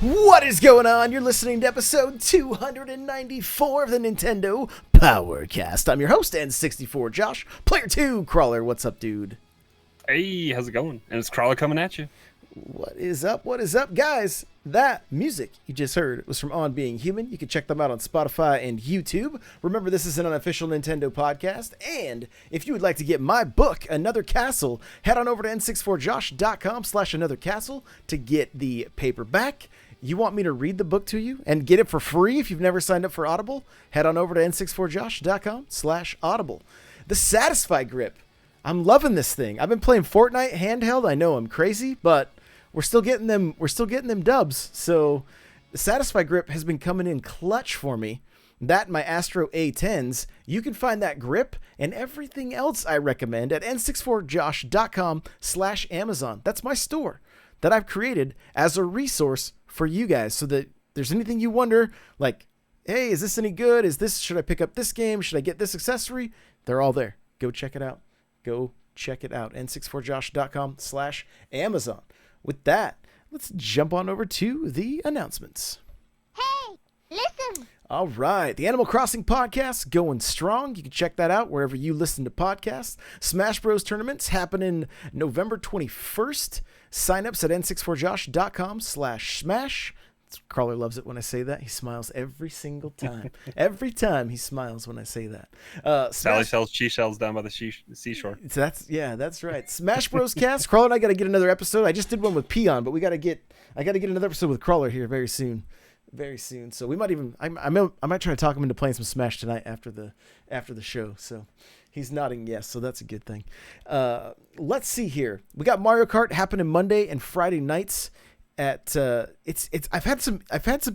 What is going on? You're listening to episode 294 of the Nintendo Powercast. I'm your host, N64 Josh. Player 2, Crawler. What's up, dude? Hey, how's it going? And it's Crawler coming at you. What is up? What is up, guys? That music you just heard was from On Being Human. You can check them out on Spotify and YouTube. Remember, this is an unofficial Nintendo podcast. And if you would like to get my book, Another Castle, head on over to n64josh.com/anothercastle to get the paperback. You want me to read the book to you and get it for free if you've never signed up for Audible? Head on over to n64josh.com/audible. The Satisfy Grip. I'm loving this thing. I've been playing Fortnite handheld. I know I'm crazy, but we're still getting them dubs. So the Satisfy Grip has been coming in clutch for me. That and my Astro A10s. You can find that grip and everything else I recommend at n64josh.com/Amazon. That's my store that I've created as a resource for you guys, so that there's anything you wonder, like, hey, is this any good? Should I pick up this game? Should I get this accessory? They're all there. Go check it out. n64josh.com/Amazon. With that, let's jump on over to the announcements. Hey, listen! All right, the Animal Crossing podcast going strong. You can check that out wherever you listen to podcasts. Smash Bros. Tournaments happening November 21st. Signups at n64josh.com/smash. Crawler loves it when I say that. He smiles every single time. Every time he smiles when I say that. Sally sells seashells down by the seashore. That's right. Smash Bros. Cast. Crawler and I got to get another episode. I just did one with Peon, but I got to get another episode with Crawler here very soon. Very soon. So we might even I might try to talk him into playing some Smash tonight after the show. So he's nodding yes, so that's a good thing. Let's see here. We got Mario Kart happening Monday and Friday nights at I've had some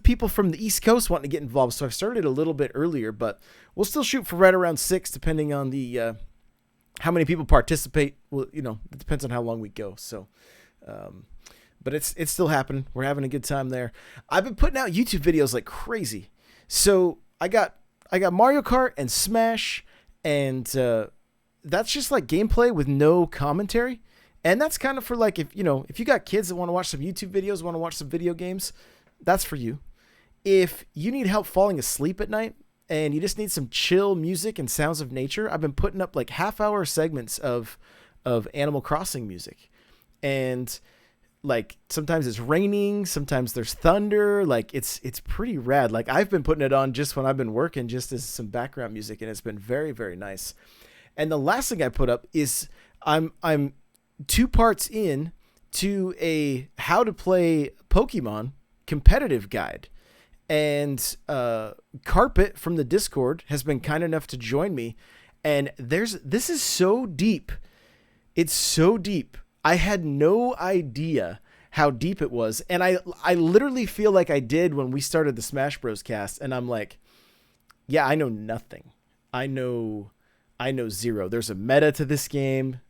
people from the East Coast wanting to get involved, so I've started a little bit earlier, but we'll still shoot for right around 6 depending on the how many people participate. Well, it depends on how long we go. So but it's still happening. We're having a good time there. I've been putting out YouTube videos like crazy. So I got Mario Kart and Smash, and that's just like gameplay with no commentary. And that's kind of for like, if you got kids that want to watch some YouTube videos, want to watch some video games, that's for you. If you need help falling asleep at night and you just need some chill music and sounds of nature, I've been putting up like half-hour segments of Animal Crossing music. And like sometimes it's raining, sometimes there's thunder, like it's pretty rad. Like I've been putting it on just when I've been working, just as some background music, and it's been very, very nice. And the last thing I put up is I'm 2 parts in to a how to play Pokemon competitive guide. And Carpet from the Discord has been kind enough to join me. And this is so deep. It's so deep. I had no idea how deep it was. And I literally feel like I did when we started the Smash Bros. Cast. And I'm like, yeah, I know nothing. I know zero. There's a meta to this game.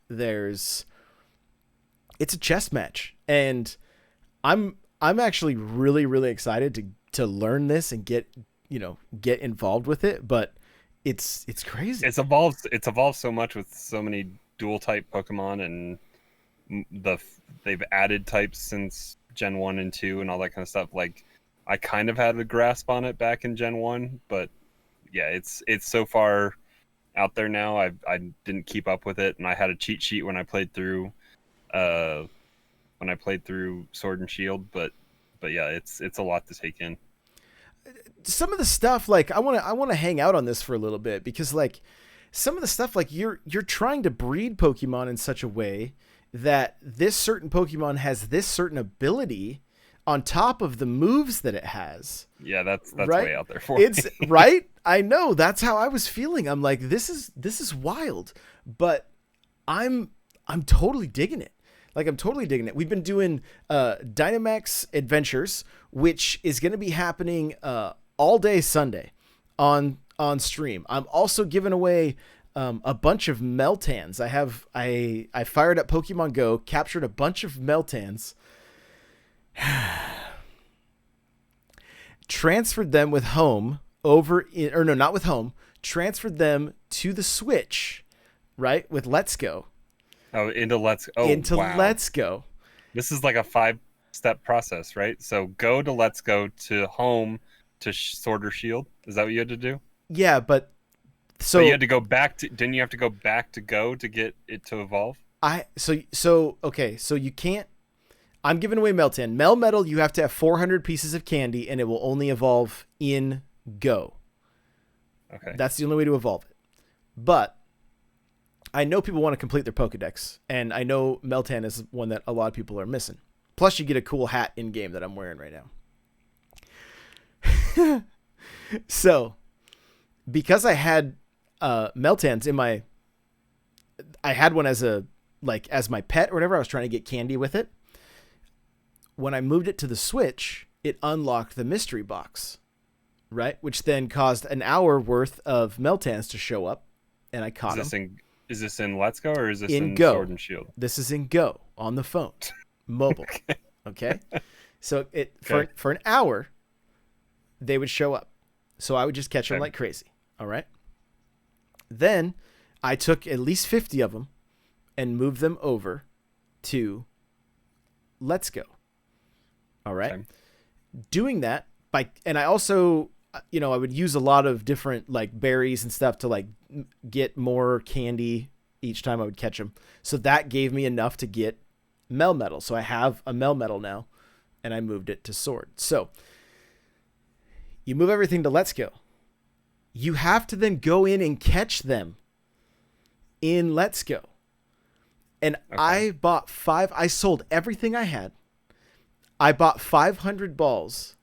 It's a chess match, and I'm actually really, really excited to learn this and get involved with it. But it's crazy. It's evolved so much with so many dual type Pokemon, and they've added types since Gen 1 and 2 and all that kind of stuff. Like I kind of had a grasp on it back in Gen 1, but yeah, it's so far out there now. I didn't keep up with it, and I had a cheat sheet when I played through Sword and Shield, but yeah, it's a lot to take in. Some of the stuff, like I want to hang out on this for a little bit, because like some of the stuff, like you're trying to breed Pokemon in such a way that this certain Pokemon has this certain ability on top of the moves that it has. Yeah, that's right? Way out there for it's me. Right. I know, that's how I was feeling. I'm like, this is wild, but I'm totally digging it. Like, I'm totally digging it. We've been doing Dynamax Adventures, which is going to be happening all day Sunday on stream. I'm also giving away a bunch of Meltans. I fired up Pokemon Go, captured a bunch of Meltans, transferred them with home transferred them to the Switch, right? With Let's Go. Into Let's Go. Let's Go. This is like a 5 step process, right? So go to Let's Go to home to Sword or Shield. Is that what you had to do? Yeah, but But you so had to go back to. Didn't you have to go back to Go to get it to evolve? okay, so you can't. I'm giving away Meltan. Melmetal, you have to have 400 pieces of candy, and it will only evolve in Go. Okay. That's the only way to evolve it. But I know people want to complete their Pokedex, and I know Meltan is one that a lot of people are missing. Plus, you get a cool hat in game that I'm wearing right now. So, because I had Meltans in my, I had one as my pet or whatever. I was trying to get candy with it. When I moved it to the Switch, it unlocked the mystery box, right? Which then caused an hour worth of Meltans to show up, and I caught them. Is this in Let's Go or is this in Go. Sword and Shield? This is in Go on the phone, mobile. Okay, so for an hour, they would show up. So I would just catch them like crazy. All right. Then I took at least 50 of them and moved them over to Let's Go. All right. Okay. Doing that and I also, I would use a lot of different like berries and stuff to like get more candy each time I would catch them. So that gave me enough to get Melmetal. So I have a Melmetal now, and I moved it to Sword. So you move everything to Let's Go. You have to then go in and catch them in Let's Go. And I bought I sold everything I had. I bought 500 balls,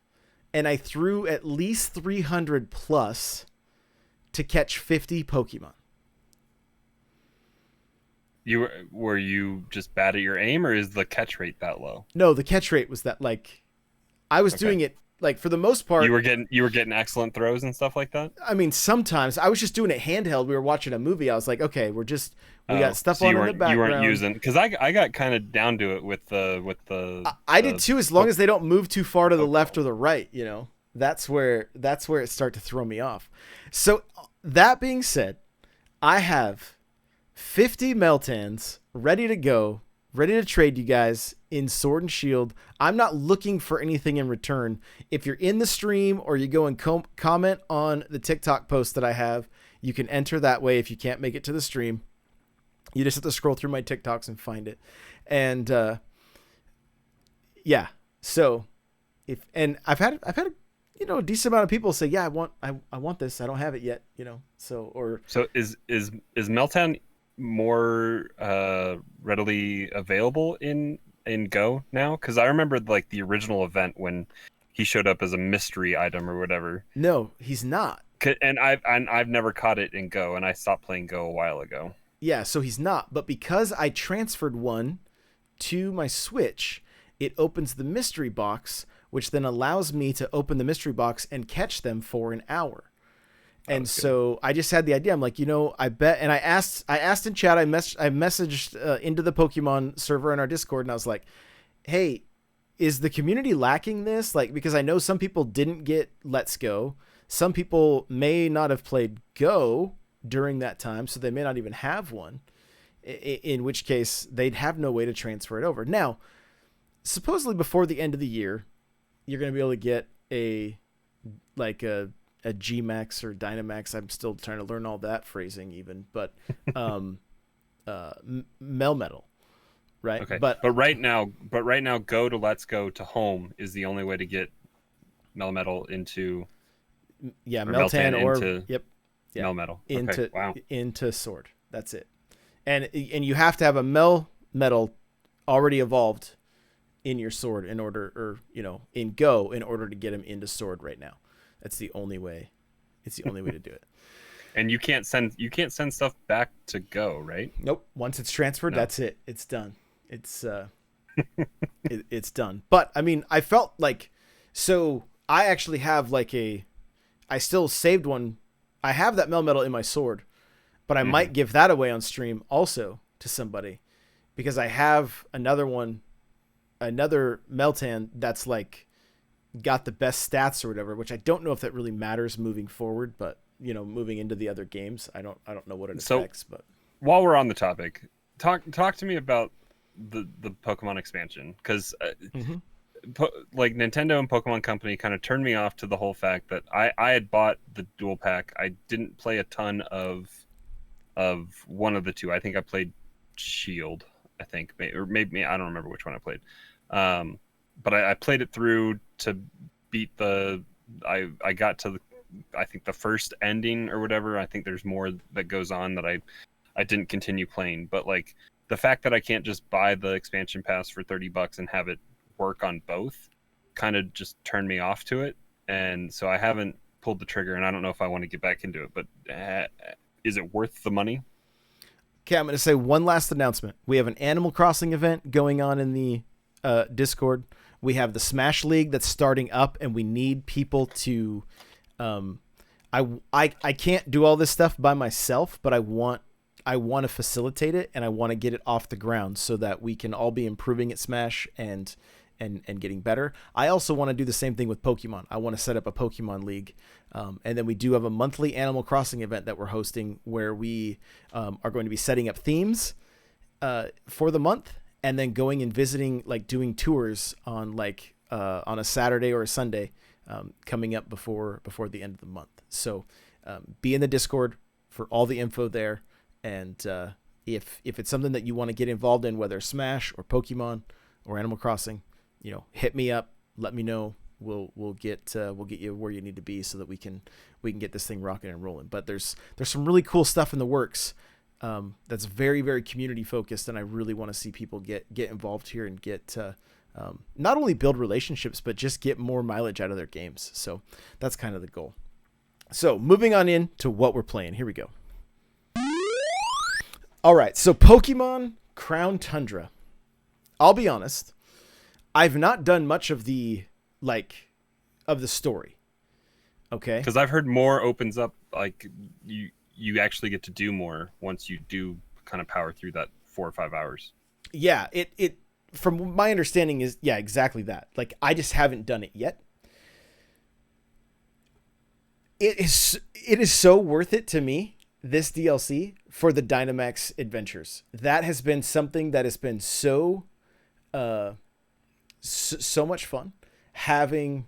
and I threw at least 300 plus to catch 50 Pokemon. Were you just bad at your aim, or is the catch rate that low? No, the catch rate was that like I was doing it like for the most part. You were getting excellent throws and stuff like that. I mean, sometimes I was just doing it handheld. We were watching a movie. I was like, okay, we got stuff on in the background. You weren't using, because I got kind of down to it with the. I did too, as long as they don't move too far to the left or the right. That's where it started to throw me off. So that being said, I have 50 Meltans ready to go, ready to trade you guys in Sword and Shield. I'm not looking for anything in return. If you're in the stream or you go and comment on the TikTok post that I have, you can enter that way if you can't make it to the stream. You just have to scroll through my TikToks and find it. And yeah, so I've had a decent amount of people say, yeah, I want this. I don't have it yet, So is Meltan more readily available in Go now? Because I remember like the original event when he showed up as a mystery item or whatever. No, he's not. And I've never caught it in Go, and I stopped playing Go a while ago. Yeah, so he's not. But because I transferred one to my Switch, it opens the mystery box, which then allows me to open the mystery box and catch them for an hour. And so I just had the idea. I'm like, I bet. And I asked in chat, I messaged into the Pokemon server in our Discord, and I was like, hey, is the community lacking this? Like, because I know some people didn't get Let's Go. Some people may not have played Go during that time, so they may not even have one, in which case they'd have no way to transfer it over. Now, supposedly before the end of the year, you're going to be able to get a G-Max or Dynamax. I'm still trying to learn all that phrasing even, but Melmetal, right? Okay. But right now, Go to Let's Go to home is the only way to get Melmetal into. Yeah, Meltan or into, yep. Yeah. Melmetal. Into Sword. That's it. And you have to have a Melmetal already evolved in your Sword in order, in Go in order to get him into Sword right now. That's the only way. It's the only way to do it. And you can't send stuff back to Go, right? Nope. Once it's transferred, that's it. It's done. It's it's done. But I mean, I felt like, so I actually have I still saved one. I have that Melmetal in my Sword, but I might give that away on stream also to somebody, because I have another Meltan that's got the best stats or whatever, which I don't know if that really matters moving forward, but moving into the other games, I don't know what it affects. But while we're on the topic, talk to me about the Pokemon expansion, because like Nintendo and Pokemon Company kind of turned me off to the whole fact that I had bought the dual pack. I didn't play a ton of one of the two. I think I played Shield. I think, or maybe I don't remember which one I played. But I played it through to beat the. I got to I think the first ending or whatever. I think there's more that goes on that I didn't continue playing. But like the fact that I can't just buy the expansion pass for $30 and have it work on both kind of just turned me off to it. And so I haven't pulled the trigger, and I don't know if I want to get back into it. But is it worth the money? Okay, I'm going to say one last announcement. We have an Animal Crossing event going on in the Discord. We have the Smash League that's starting up, and we need people to. I can't do all this stuff by myself, but I want to facilitate it, and I want to get it off the ground so that we can all be improving at Smash and getting better. I also want to do the same thing with Pokemon. I want to set up a Pokemon League. And then we do have a monthly Animal Crossing event that we're hosting where we are going to be setting up themes for the month, and then going and visiting, like doing tours on on a Saturday or a Sunday coming up before the end of the month. So be in the Discord for all the info there. And if it's something that you want to get involved in, whether Smash or Pokemon or Animal Crossing, hit me up, let me know. We'll get you where you need to be so that we can get this thing rocking and rolling. But there's some really cool stuff in the works that's very, very community focused, and I really want to see people get involved here and get not only build relationships but just get more mileage out of their games. So that's kind of the goal. So moving on in to what we're playing. Here we go. All right, so Pokemon Crown Tundra. I'll be honest, I've not done much of the story. Okay. Because I've heard more opens up, like you actually get to do more once you do kind of power through that 4 or 5 hours. Yeah, it from my understanding is exactly that. Like I just haven't done it yet. It is so worth it to me, this DLC, for the Dynamax adventures. That has been something that has been so much fun. Having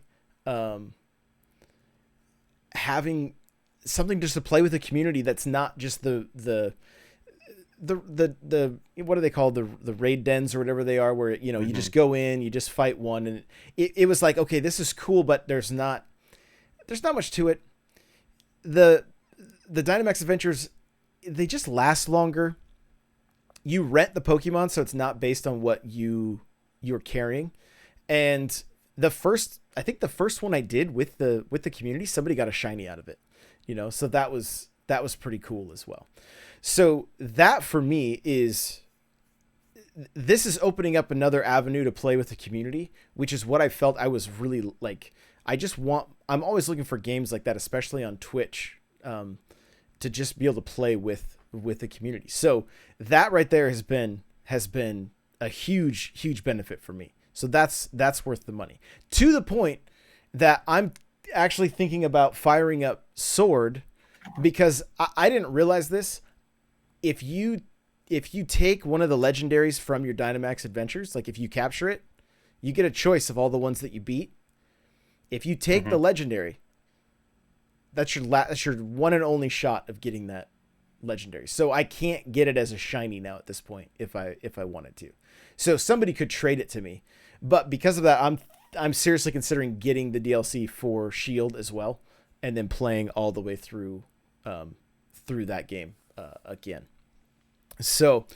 something just to play with the community that's not just the what do they call the raid dens or whatever they are, where you just go in, you just fight one, and it was like, okay, this is cool, but there's not much to it. The Dynamax adventures, they just last longer. You rent the Pokemon, so it's not based on what you're carrying. And the first one I did with the community, somebody got a shiny out of it, so that was pretty cool as well. So that for me this is opening up another avenue to play with the community, which is what I felt I was really like. I'm always looking for games like that, especially on Twitch, to just be able to play with the community. So that right there has been a huge benefit for me. So that's worth the money, to the point that I'm actually thinking about firing up Sword, because I didn't realize this. If you take one of the legendaries from your Dynamax adventures, like if you capture it, you get a choice of all the ones that you beat. If you take the legendary, that's your one and only shot of getting that legendary. So I can't get it as a shiny now at this point if I wanted to. So somebody could trade it to me, but because of that, I'm seriously considering getting the DLC for Shield as well, and then playing all the way through that game again. So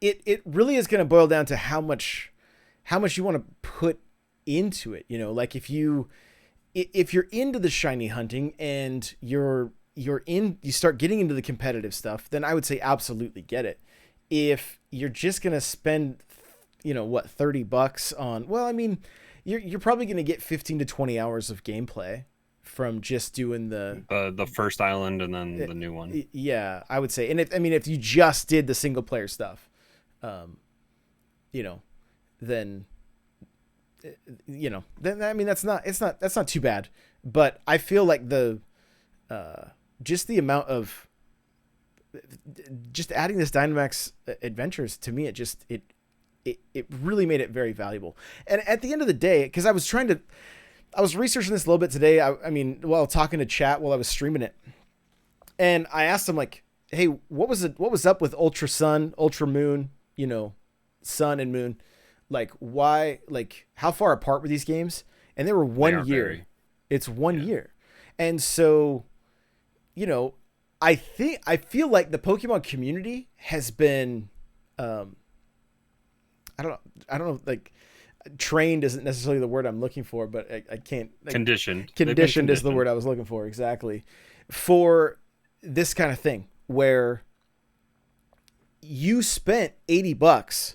it really is going to boil down to how much you want to put into it. Like if you're into the shiny hunting and you start getting into the competitive stuff, then I would say absolutely get it. If you're just going to spend, $30 on, well, I mean, you're probably going to get 15 to 20 hours of gameplay from just doing the first island and then the new one. Yeah, I would say. And if you just did the single player stuff, then I mean, that's not too bad. But I feel like just the amount of just adding this Dynamax adventures, to me, it it really made it very valuable. And at the end of the day, because I was researching this a little bit today. I mean, while talking to chat while I was streaming it, and I asked him like, "Hey, what was up with Ultra Sun, Ultra Moon? You know, Sun and Moon, like why? Like how far apart were these games?" And they were 1 year. It's 1 year, and so, you know, I feel like the Pokemon community has been, I don't know, like. Trained isn't necessarily the word I'm looking for, but I can't. Like, Conditioned is the word I was looking for, exactly. For this kind of thing, where you spent $80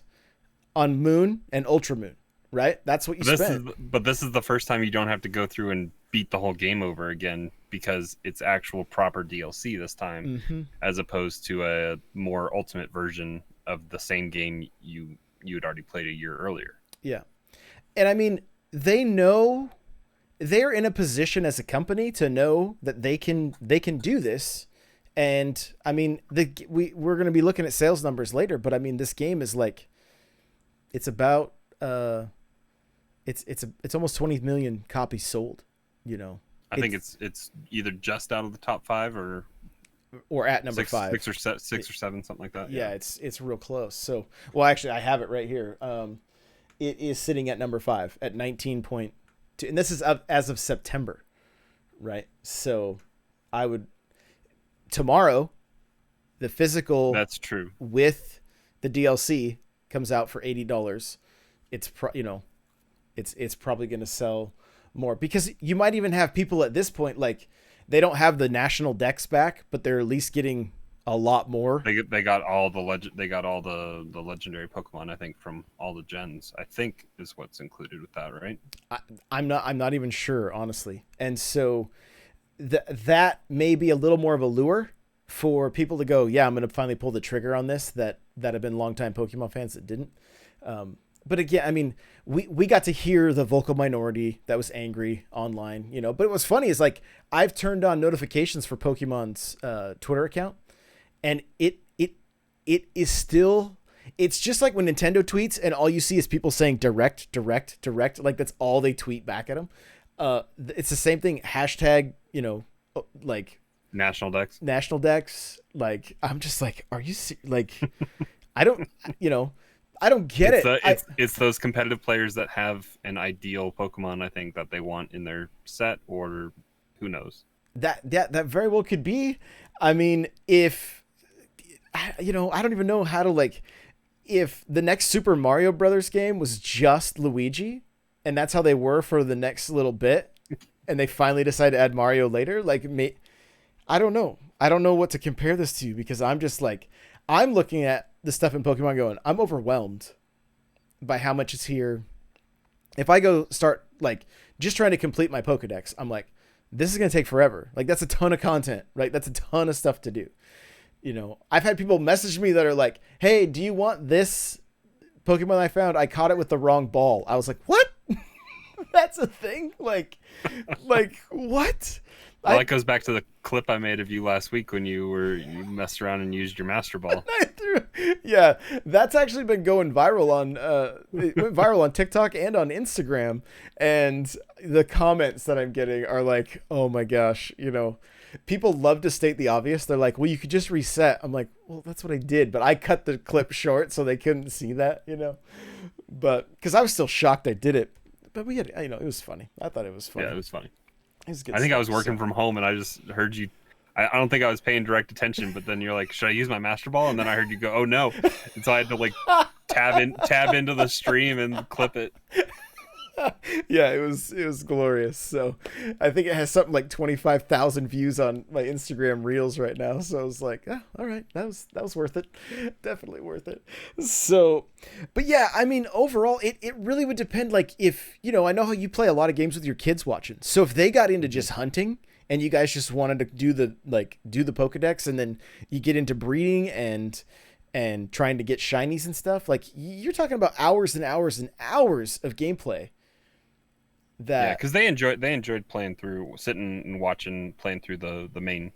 on Moon and Ultra Moon, right? That's what you spent. But this is the first time you don't have to go through and beat the whole game over again because it's actual proper DLC this time, as opposed to a more ultimate version of the same game you had already played a year earlier. Yeah. And I mean, they're in a position as a company to know that they can do this. And I mean, we're going to be looking at sales numbers later, but I mean, this game is like, it's about, it's almost 20 million copies sold, you know. I think it's either just out of the top 5 or at number 5, 6 or 7, something like that. Yeah. It's real close. So, well, actually I have it right here. It is sitting at number 5 at 19.2, and this is as of September, right? So, tomorrow, the physical, that's true, with the DLC comes out for $80. It's probably going to sell more, because you might even have people at this point, like, they don't have the national decks back, but they're at least getting a lot more. They got all the legendary Pokemon, I think, from all the gens, I think is what's included with that, right? I'm not even sure, honestly. And so that may be a little more of a lure for people to go, yeah, I'm going to finally pull the trigger on this, that have been longtime Pokemon fans that didn't. But again, I mean, we got to hear the vocal minority that was angry online, you know. But what's funny is, like, I've turned on notifications for Pokemon's Twitter account, and it is still, it's just like when Nintendo tweets and all you see is people saying direct, like that's all they tweet back at them. It's the same thing. Hashtag, you know, like national decks. Like, I'm just like, are you like, I don't get it. It's those competitive players that have an ideal Pokemon, I think, that they want in their set, or who knows. That very well could be. I mean, if, you know, I don't even know how to, like, if the next Super Mario Brothers game was just Luigi and that's how they were for the next little bit, and they finally decide to add Mario later, like, I don't know. I don't know what to compare this to, because I'm just like, I'm looking at the stuff in Pokemon going, I'm overwhelmed by how much is here. If I go start, like, just trying to complete my Pokedex, I'm like, this is going to take forever. Like, that's a ton of content, right? That's a ton of stuff to do. You know, I've had people message me that are like, hey, do you want this Pokemon I found? I caught it with the wrong ball. I was like, what? That's a thing? Like what? Well, that goes back to the clip I made of you last week when you messed around and used your Master Ball. Yeah, that's actually been going viral on it went viral on TikTok and on Instagram, and the comments that I'm getting are like, oh my gosh, you know, people love to state the obvious. They're like, well, you could just reset. I'm like, well, that's what I did, but I cut the clip short so they couldn't see that, you know. But because I was still shocked I did it, but we had, you know, it was funny. I thought it was funny. Yeah, it was funny. It was good I think stuff, I was working from home and I just heard you. I don't think I was paying direct attention, but then you're like, should I use my Master Ball? And then I heard you go, oh no. And so I had to, like, tab into the stream and clip it. Yeah, it was glorious. So I think it has something like 25,000 views on my Instagram Reels right now. So I was like, oh, all right, that was worth it. Definitely worth it. So, but yeah, I mean, overall, it really would depend. Like, if, you know, I know how you play a lot of games with your kids watching. So if they got into just hunting and you guys just wanted to do the Pokedex, and then you get into breeding and trying to get shinies and stuff, like, you're talking about hours and hours and hours of gameplay. Yeah, because they enjoyed playing through, sitting and watching, playing through the main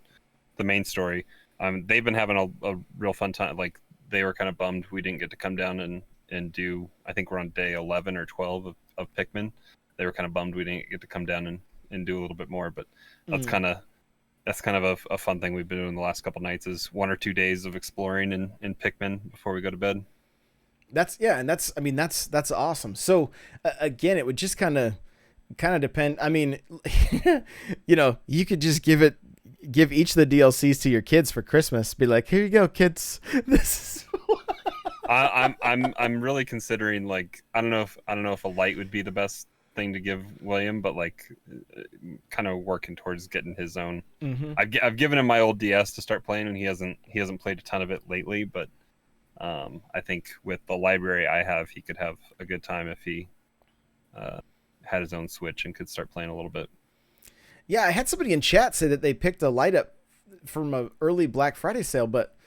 story. They've been having a real fun time. Like, they were kind of bummed we didn't get to come down and and do. I think we're on day 11 or 12 of Pikmin. They were kind of bummed we didn't get to come down and do a little bit more, but that's kind of a fun thing we've been doing the last couple nights is 1 or 2 days of exploring in Pikmin before we go to bed. That's awesome. So again, it would just kind of depend. I mean, you could just give each of the DLCs to your kids for Christmas. Be like, here you go, kids. This is. I'm really considering, like, I don't know if a light would be the best thing to give William, but like kind of working towards getting his own. Mm-hmm. I've given him my old DS to start playing, and he hasn't played a ton of it lately, but I think with the library I have, he could have a good time if he had his own Switch and could start playing a little bit. Yeah, I had somebody in chat say that they picked a light up from an early Black Friday sale, but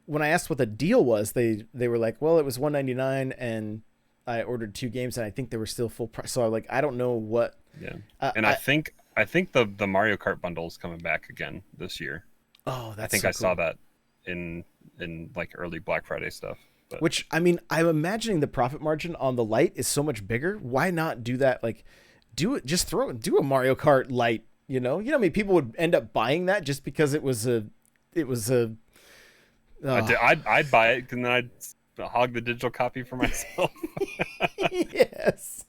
when I asked what the deal was, they were like, well, it was $199 and I ordered 2 games and I think they were still full price. So I don't know what. Yeah. And I think the Mario Kart bundle is coming back again this year. Oh, that's I think so I cool. saw that in like early Black Friday stuff. But. Which, I mean, I'm imagining the profit margin on the light is so much bigger. Why not do that? Like, do a Mario Kart light, you know? You know how many people would end up buying that just because it was a. I'd buy it and then I'd hog the digital copy for myself. Yes.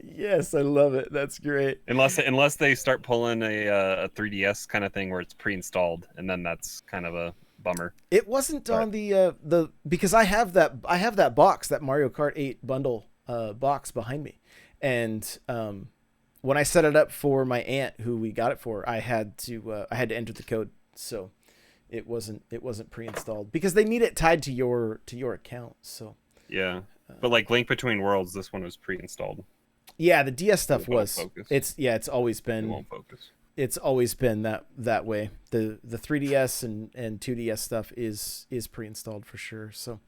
Yes, I love it. That's great. Unless they start pulling a 3DS kind of thing where it's pre-installed, and then that's kind of a bummer. It wasn't on the because I have that box, that Mario Kart 8 bundle box behind me, and when I set it up for my aunt who we got it for, I had to enter the code, so it wasn't pre-installed because they need it tied to your account. So yeah, but like Link Between Worlds, this one was pre-installed. Yeah, the DS stuff was. Focus. It's always been. It won't focus. It's always been that way. The 3DS and 2DS stuff is pre-installed for sure. So,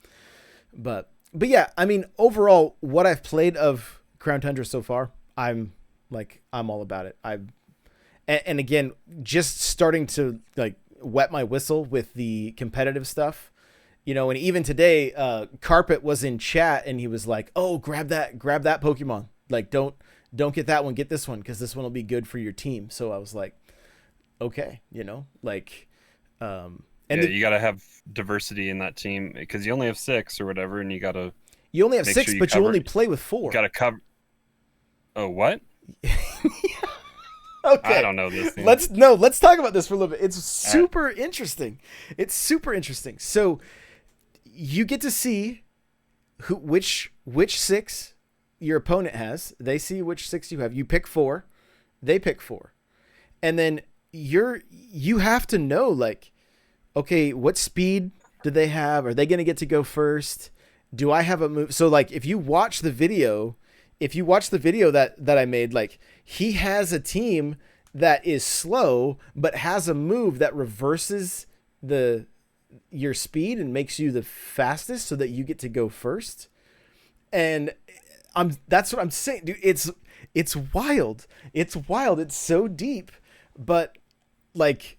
but yeah, I mean, overall, what I've played of Crown Tundra so far, I'm all about it. And again, just starting to like wet my whistle with the competitive stuff, you know. And even today, Carpet was in chat and he was like, "Oh, grab that Pokemon. Like, don't get that one, get this one, because this one will be good for your team." So I was like, okay, you know, like, you got to have diversity in that team because you only have 6 or whatever, and you only have 6, but you only play with 4. You got to cover. Oh, what? Okay. I don't know this thing. Let's talk about this for a little bit. It's super interesting. It's super interesting. So you get to see which 6 your opponent has. They see which 6 you have. You pick 4, they pick 4, and then you have to know, like, okay, what speed do they have? Are they going to get to go first? Do I have a move? So like, if you watch the video that I made, like, he has a team that is slow but has a move that reverses your speed and makes you the fastest so that you get to go first. And that's what I'm saying, dude. It's wild. It's wild. It's so deep. But like,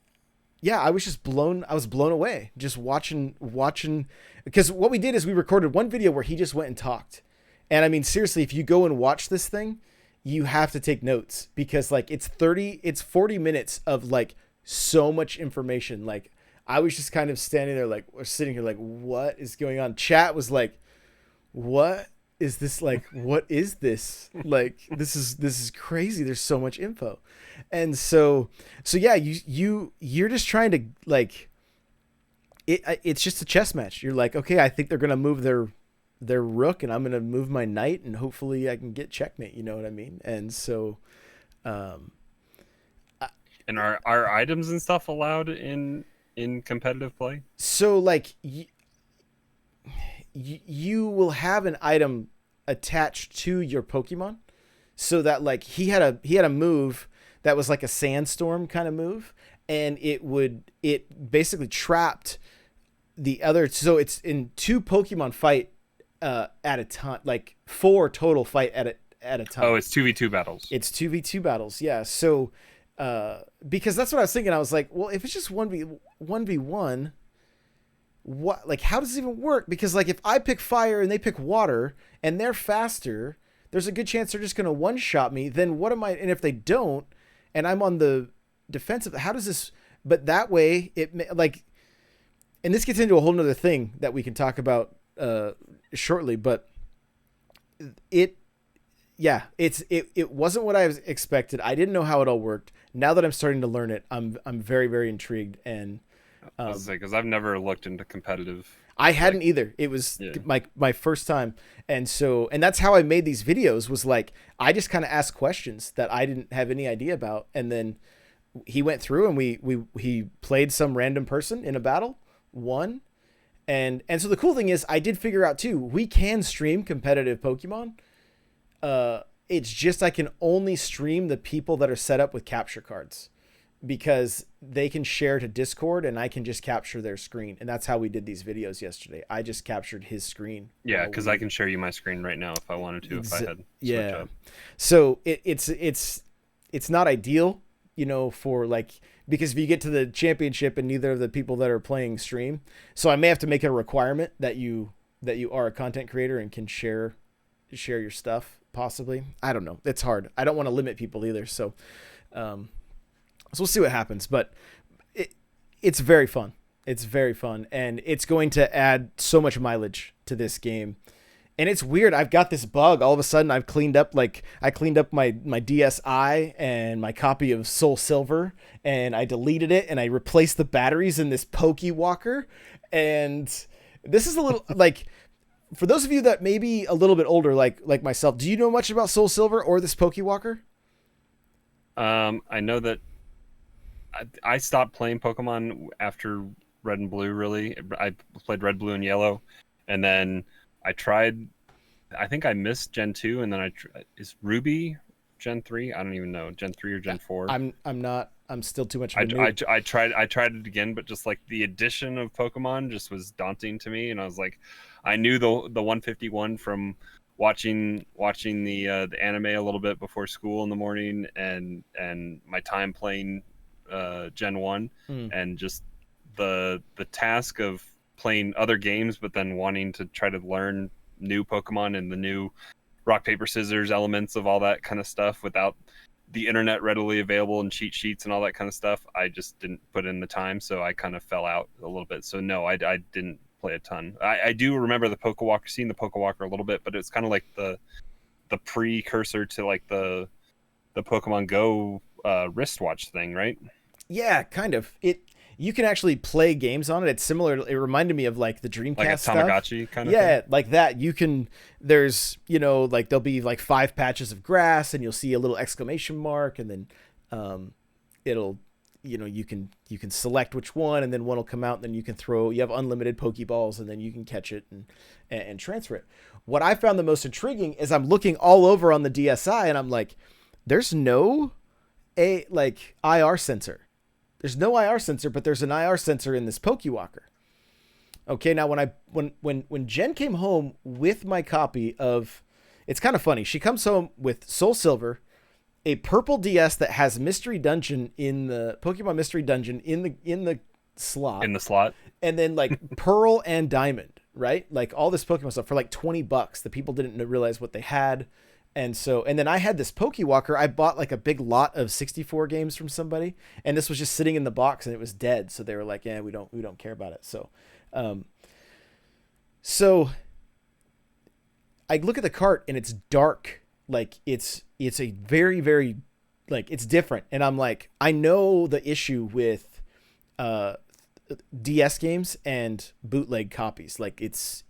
yeah, I was blown away just watching, because what we did is we recorded one video where he just went and talked. And I mean, seriously, if you go and watch this thing, you have to take notes because like it's 40 minutes of like so much information. Like, I was just kind of standing there, like, or sitting here like, what is going on? Chat was like, what is this? Like, what is this? Like, this is crazy. There's so much info. And so yeah, you're just trying to, like, it's just a chess match. You're like, okay, I think they're going to move their rook and I'm going to move my knight and hopefully I can get checkmate. You know what I mean? And so, and are items and stuff allowed in competitive play? So like you will have an item attached to your Pokemon, so that like he had a move that was like a sandstorm kind of move, and it basically trapped the other. So it's in 2 Pokemon fight at a time, like 4 total fight at a time. Oh, it's 2v2 battles. It's 2v2 battles, yeah. So because that's what I was thinking. I was like, well, if it's just 1v1, what, like, how does it even work? Because like if I pick fire and they pick water and they're faster, there's a good chance they're just going to one-shot me. Then what am I? And if they don't, and I'm on the defensive, how does this? But that way, like, and this gets into a whole nother thing that we can talk about shortly. But it wasn't what I was expected. I didn't know how it all worked. Now that I'm starting to learn it, I'm very, very intrigued. And because I've never looked into competitive. I hadn't either. It was my first time. And that's how I made these videos, was like, I just kind of asked questions that I didn't have any idea about. And then he went through and he played some random person in a battle, won. And so the cool thing is I did figure out too, we can stream competitive Pokemon. It's just, I can only stream the people that are set up with capture cards, because they can share to Discord and I can just capture their screen. And that's how we did these videos yesterday. I just captured his screen. Yeah, because I can share you my screen right now if I wanted to, if I had switch up. So it's not ideal, for like, because if you get to the championship and neither of the people that are playing stream, so I may have to make it a requirement that you are a content creator and can share your stuff, possibly. I don't know. It's hard. I don't want to limit people either. So we'll see what happens, but it's very fun. It's very fun, and it's going to add so much mileage to this game. And it's weird. I've got this bug. All of a sudden, I've cleaned up my DSi and my copy of Soul Silver, and I deleted it, and I replaced the batteries in this Pokewalker. And this is a little like, for those of you that may be a little bit older, like myself, do you know much about Soul Silver or this Pokewalker? I know that I stopped playing Pokemon after Red and Blue, really. I played Red, Blue, and Yellow, and then I tried, I think I missed Gen 2, and then is Ruby Gen 3? I don't even know, Gen 3 or Gen 4. I'm still too much of a noob. I tried it again, but just like the addition of Pokemon just was daunting to me, and I was like, I knew the 151 from watching the anime a little bit before school in the morning, and my time playing Gen 1, and just the task of playing other games but then wanting to try to learn new Pokemon and the new rock paper scissors elements of all that kind of stuff without the internet readily available and cheat sheets and all that kind of stuff. I just didn't put in the time, so I kind of fell out a little bit. So no, I didn't play a ton. I do remember the Pokewalker, seeing the Pokewalker a little bit, but it's kind of like the precursor to like the Pokemon Go wristwatch thing, right? Yeah, kind of. You can actually play games on it. It's similar. It reminded me of like the Dreamcast like a Tamagotchi stuff. kind of thing. Yeah, like that. You can. There's like there'll be like 5 patches of grass, and you'll see a little exclamation mark, and then it'll you can select which one, and then one will come out, and then you can throw. You have unlimited Pokeballs, and then you can catch it and transfer it. What I found the most intriguing is I'm looking all over on the DSi, and I'm like, there's no IR sensor. There's no IR sensor, but there's an IR sensor in this Pokewalker. Okay, now when Jen came home with my copy of, it's kind of funny. She comes home with Soul Silver, a purple DS that has Mystery Dungeon in the Pokemon Mystery Dungeon in the slot. In the slot. And then like Pearl and Diamond, right? Like all this Pokemon stuff for like $20. The people didn't realize what they had. And then I had this Pokewalker. I bought like a big lot of 64 games from somebody, and this was just sitting in the box and it was dead. So they were like, "Yeah, we don't care about it." So, I look at the cart and it's dark. Like it's a very, very, like it's different. And I'm like, I know the issue with, DS games and bootleg copies. Like it's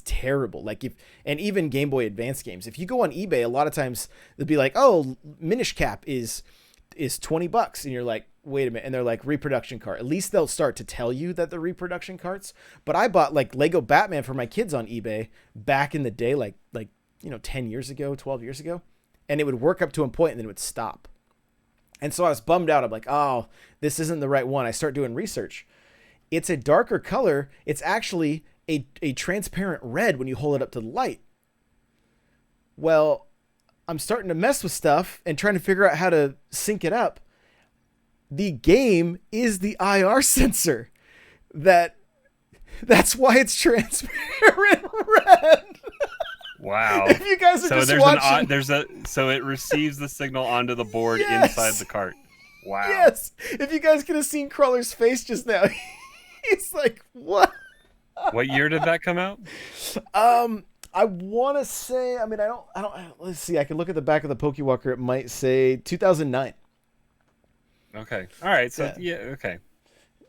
terrible. Like and even Game Boy Advance games, if you go on eBay, a lot of times they'll be like, oh, Minish Cap is $20, and you're like, wait a minute, and they're like, reproduction cart. At least they'll start to tell you that they're reproduction carts. But I bought like Lego Batman for my kids on eBay back in the day, like 10 years ago, 12 years ago, and it would work up to a point and then it would stop. And so I was bummed out. I'm like, oh, this isn't the right one. I start doing research. It's a darker color. It's actually a transparent red when you hold it up to the light. Well, I'm starting to mess with stuff and trying to figure out how to sync it up. The game is the IR sensor that That's why it's transparent red. Wow. If you guys are So just watching, so it receives the signal onto the board Yes! inside the cart. Wow. yes. If you guys could have seen Crawler's face just now, he's like, "What?" What year did that come out? I want to say. I mean, I don't. Let's see. I can look at the back of the Pokewalker. It might say 2009. Okay. All right. So yeah. Okay.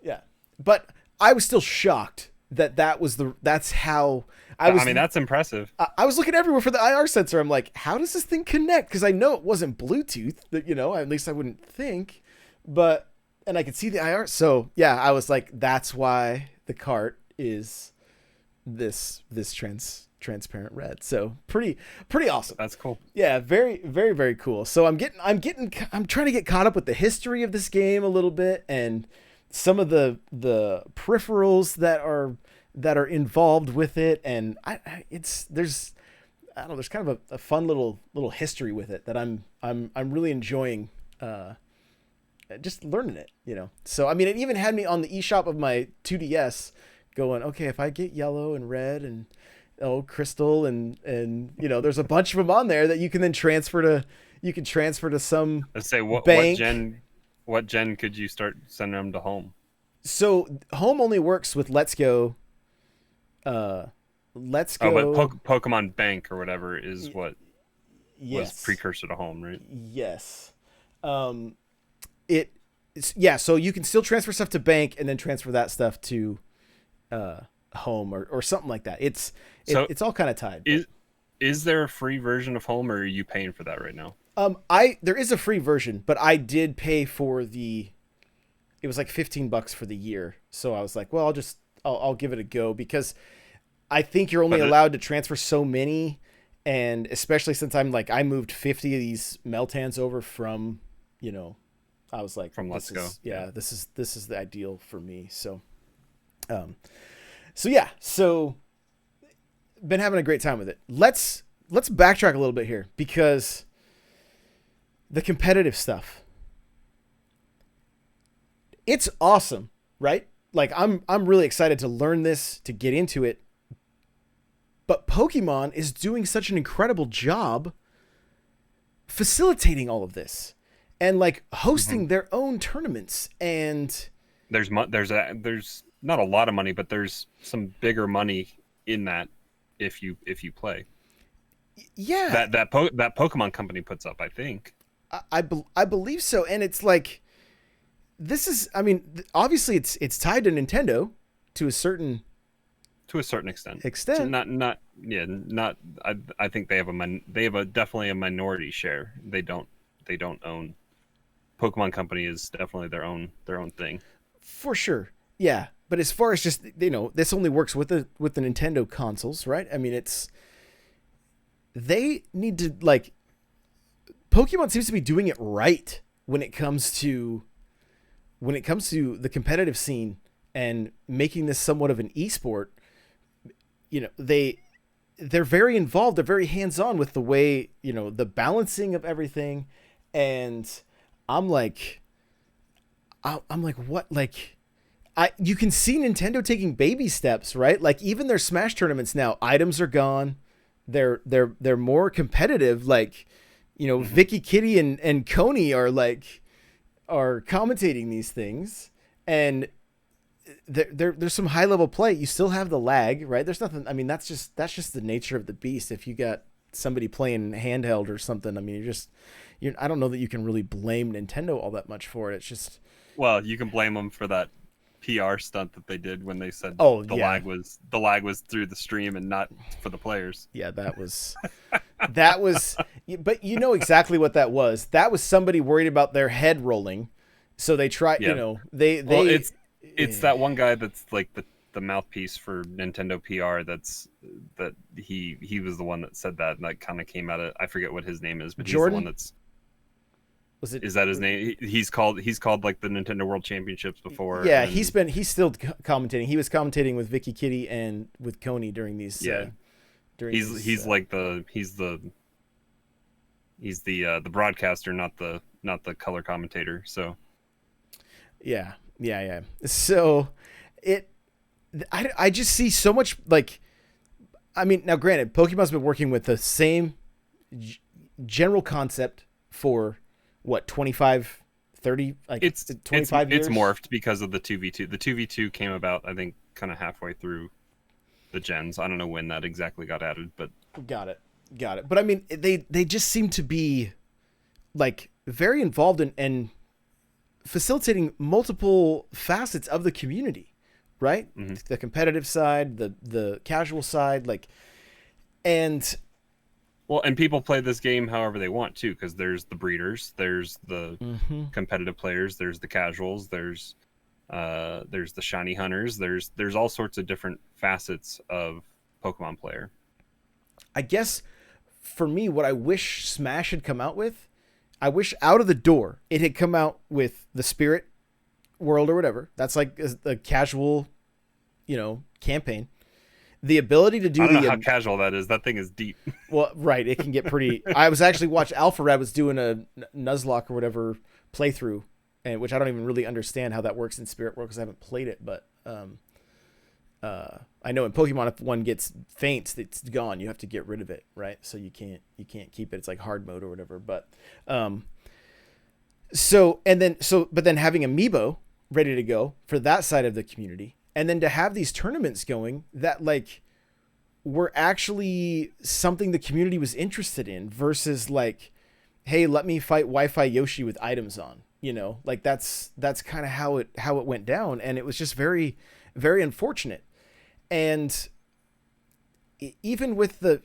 Yeah, but I was still shocked that's how I was. I mean, that's impressive. I was looking everywhere for the IR sensor. I'm like, how does this thing connect? Because I know it wasn't Bluetooth. That at least I wouldn't think. But and I could see the IR. So yeah, I was like, that's why the cart is this transparent red. So pretty awesome. That's cool. Yeah, very, very, very cool. So I'm trying to get caught up with the history of this game a little bit and some of the peripherals that are involved with it. And there's kind of a fun little history with it that I'm really enjoying, just learning it, So, I mean, it even had me on the eShop of my 2DS going, okay, if I get yellow and red and crystal and there's a bunch of them on there that you can then transfer to some Let's say bank. what gen could you start sending them to home? So home only works with Let's Go. Let's Go. Oh, but Pokemon Bank or whatever is what was precursor to home, right? Yes. So you can still transfer stuff to bank and then transfer that stuff to home or something like that. It's all kind of tied. Is there a free version of home, or are you paying for that right now? There is a free version, but I did pay for it was like $15 for the year. So I was like, well, I'll give it a go because I think you're only allowed to transfer so many. And especially since I moved 50 of these Meltans over from, I was like, from Let's Go. Yeah, this is the ideal for me. So been having a great time with it. Let's backtrack a little bit here because the competitive stuff, it's awesome, right? Like I'm really excited to learn this, to get into it. But Pokemon is doing such an incredible job facilitating all of this and hosting their own tournaments. And there's not a lot of money, but there's some bigger money in that if you play. Yeah, that Pokemon company puts up, I think. I believe so, and it's like this is. I mean, obviously it's tied to Nintendo to a certain extent. I think they have definitely a minority share. They don't own. Pokemon Company is definitely their own thing. For sure. Yeah. But as far as just, this only works with the Nintendo consoles, right? I mean, they need to Pokemon seems to be doing it right when it comes to the competitive scene and making this somewhat of an esport. They're very involved. They're very hands-on with the way, the balancing of everything. And I'm like, what? You can see Nintendo taking baby steps, right? Like even their Smash tournaments now, items are gone. They're more competitive. Vicky Kitty and Coney are commentating these things, and there's some high level play. You still have the lag, right? There's nothing. I mean, that's just the nature of the beast. If you got somebody playing handheld or something, I mean, I don't know that you can really blame Nintendo all that much for it. It's just, well, you can blame them for that PR stunt that they did when they said lag was through the stream and not for the players. Yeah, that was but you know exactly what that was. That was somebody worried about their head rolling. So they tried, it's that one guy that's like the mouthpiece for Nintendo PR that he was the one that said that, and that kind of came out of, I forget what his name is, but Jordan? He's the one that's is that his name? He's called like the Nintendo World Championships before. Yeah, he's still commentating. He was commentating with Vicky Kitty and with Coney during these. Yeah, he's the broadcaster, not the color commentator. So yeah. So I just see so much like, I mean, now granted, Pokemon's been working with the same general concept for what, 25, 30, like It's 25 years. It's morphed because of the 2v2. The 2v2 came about, I think, kind of halfway through the gens. I don't know when that exactly got added, but Got it. But I mean, they just seem to be like very involved in facilitating multiple facets of the community, right? Mm-hmm. The competitive side, the casual side, like, and well, and people play this game however they want too, because there's the breeders, there's the competitive players, there's the casuals, there's the shiny hunters, there's all sorts of different facets of Pokemon player. I guess for me, what I wish Smash had come out with, I wish out of the door it had come out with the Spirit World or whatever. That's like a casual, campaign. The ability to do I don't know how casual that is. That thing is deep. Well, right. It can get pretty. I was actually watching Alpharad was doing a Nuzlocke or whatever playthrough, and which I don't even really understand how that works in Spirit World because I haven't played it. But I know in Pokemon, if one gets faints, it's gone. You have to get rid of it, right? So you can't keep it. It's like hard mode or whatever. But but then having Amiibo ready to go for that side of the community. And then to have these tournaments going that like were actually something the community was interested in versus like, hey, let me fight Wi-Fi Yoshi with items on, like that's kind of how it went down. And it was just very, very unfortunate. And even with the,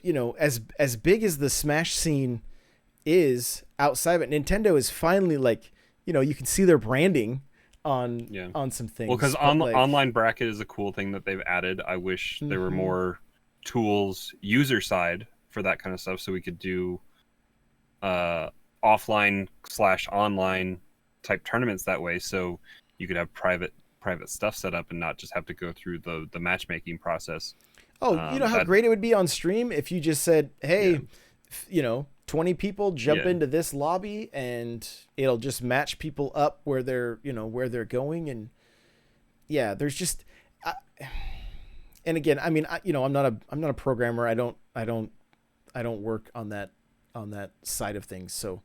as big as the Smash scene is outside of it, Nintendo is finally like, you can see their branding on some things. Well, because online bracket is a cool thing that they've added. I wish there were more tools user side for that kind of stuff, so we could do offline/online type tournaments that way. So you could have private stuff set up and not just have to go through the matchmaking process. Oh, you know how great it would be on stream if you just said, hey, 20 people jump into this lobby and it'll just match people up where they're going. And there's just, and again, I mean, I'm not a programmer. I don't work on that side of things. So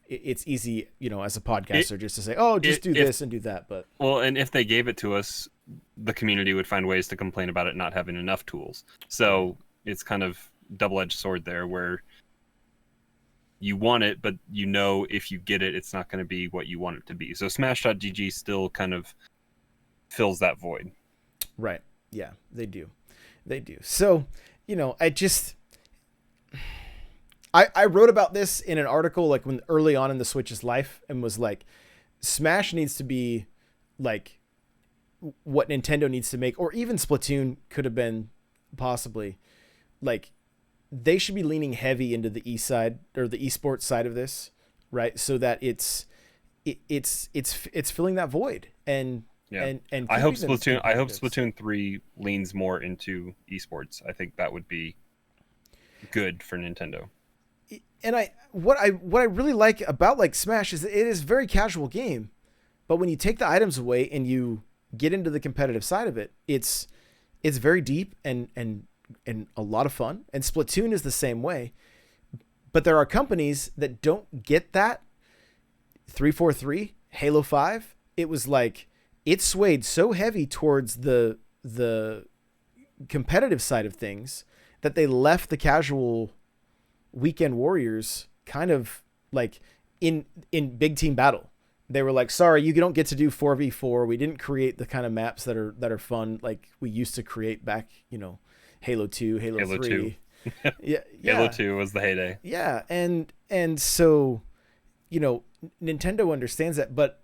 it's easy, as a podcaster just to say, oh, just do this and do that. But and if they gave it to us, the community would find ways to complain about it not having enough tools. So it's kind of double-edged sword there where you want it, but if you get it, it's not going to be what you want it to be. So Smash.gg still kind of fills that void. Right. Yeah, they do. So, I wrote about this in an article like when early on in the Switch's life and was like, Smash needs to be like what Nintendo needs to make, or even Splatoon could have been possibly like, they should be leaning heavy into the side or the esports side of this, right? So that it's filling that void. And I hope Splatoon 3 leans more into esports. I think that would be good for Nintendo. And what I really like about like Smash is it is a very casual game, but when you take the items away and you get into the competitive side of it, it's very deep and a lot of fun. And Splatoon is the same way. But there are companies that don't get that. 343, Halo 5, it was like it swayed so heavy towards the competitive side of things that they left the casual weekend warriors kind of like in big team battle. They were like, sorry, you don't get to do 4v4. We didn't create the kind of maps that are fun like we used to create back, Halo 2, Halo 3. 2. Halo 2 was the heyday. Yeah, and so, Nintendo understands that, but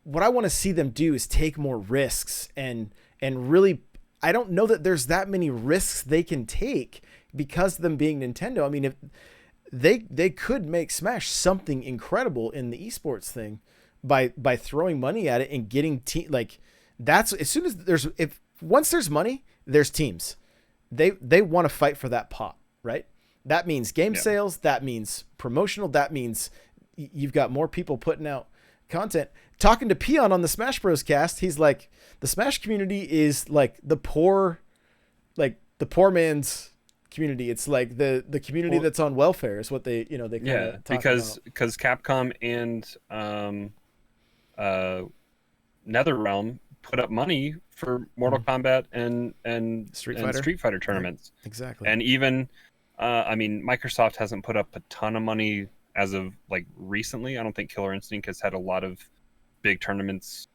what I want to see them do is take more risks and really, I don't know that there's that many risks they can take because of them being Nintendo. I mean, if they could make Smash something incredible in the esports thing by throwing money at it and getting that's as soon as once there's money, there's teams. They want to fight for that pot, right? That means game sales. That means promotional. That means you've got more people putting out content. talking to Peon on the Smash Bros cast, he's like, the Smash community is like the poor man's community. It's like the community that's on welfare is what they kind of talk because about. Capcom and NetherRealm put up money for Mortal Kombat and Street Fighter tournaments. Right. Exactly. And even I mean, Microsoft hasn't put up a ton of money as of like recently. I don't think Killer Instinct has had a lot of big tournaments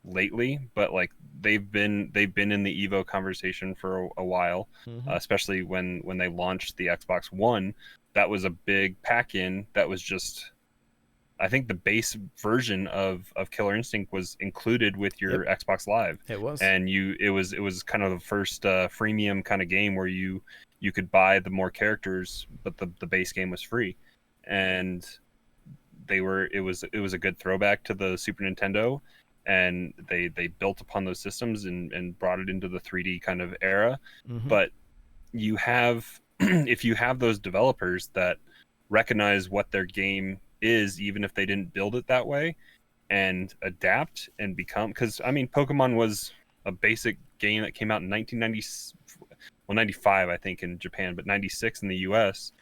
lately, but like they've been in the Evo conversation for a while, especially when they launched the Xbox One. That was a big pack-in that was just, I think the base version of Killer Instinct was included with your Xbox Live. It was, and it was kind of the first freemium kind of game where you could buy the more characters, but the base game was free, and it was a good throwback to the Super Nintendo, and they built upon those systems and brought it into the 3D kind of era. But you have if you have those developers that recognize what their game is, even if they didn't build it that way, and adapt and become, because I mean, Pokemon was a basic game that came out in 95 I think in Japan, but 96 in the US,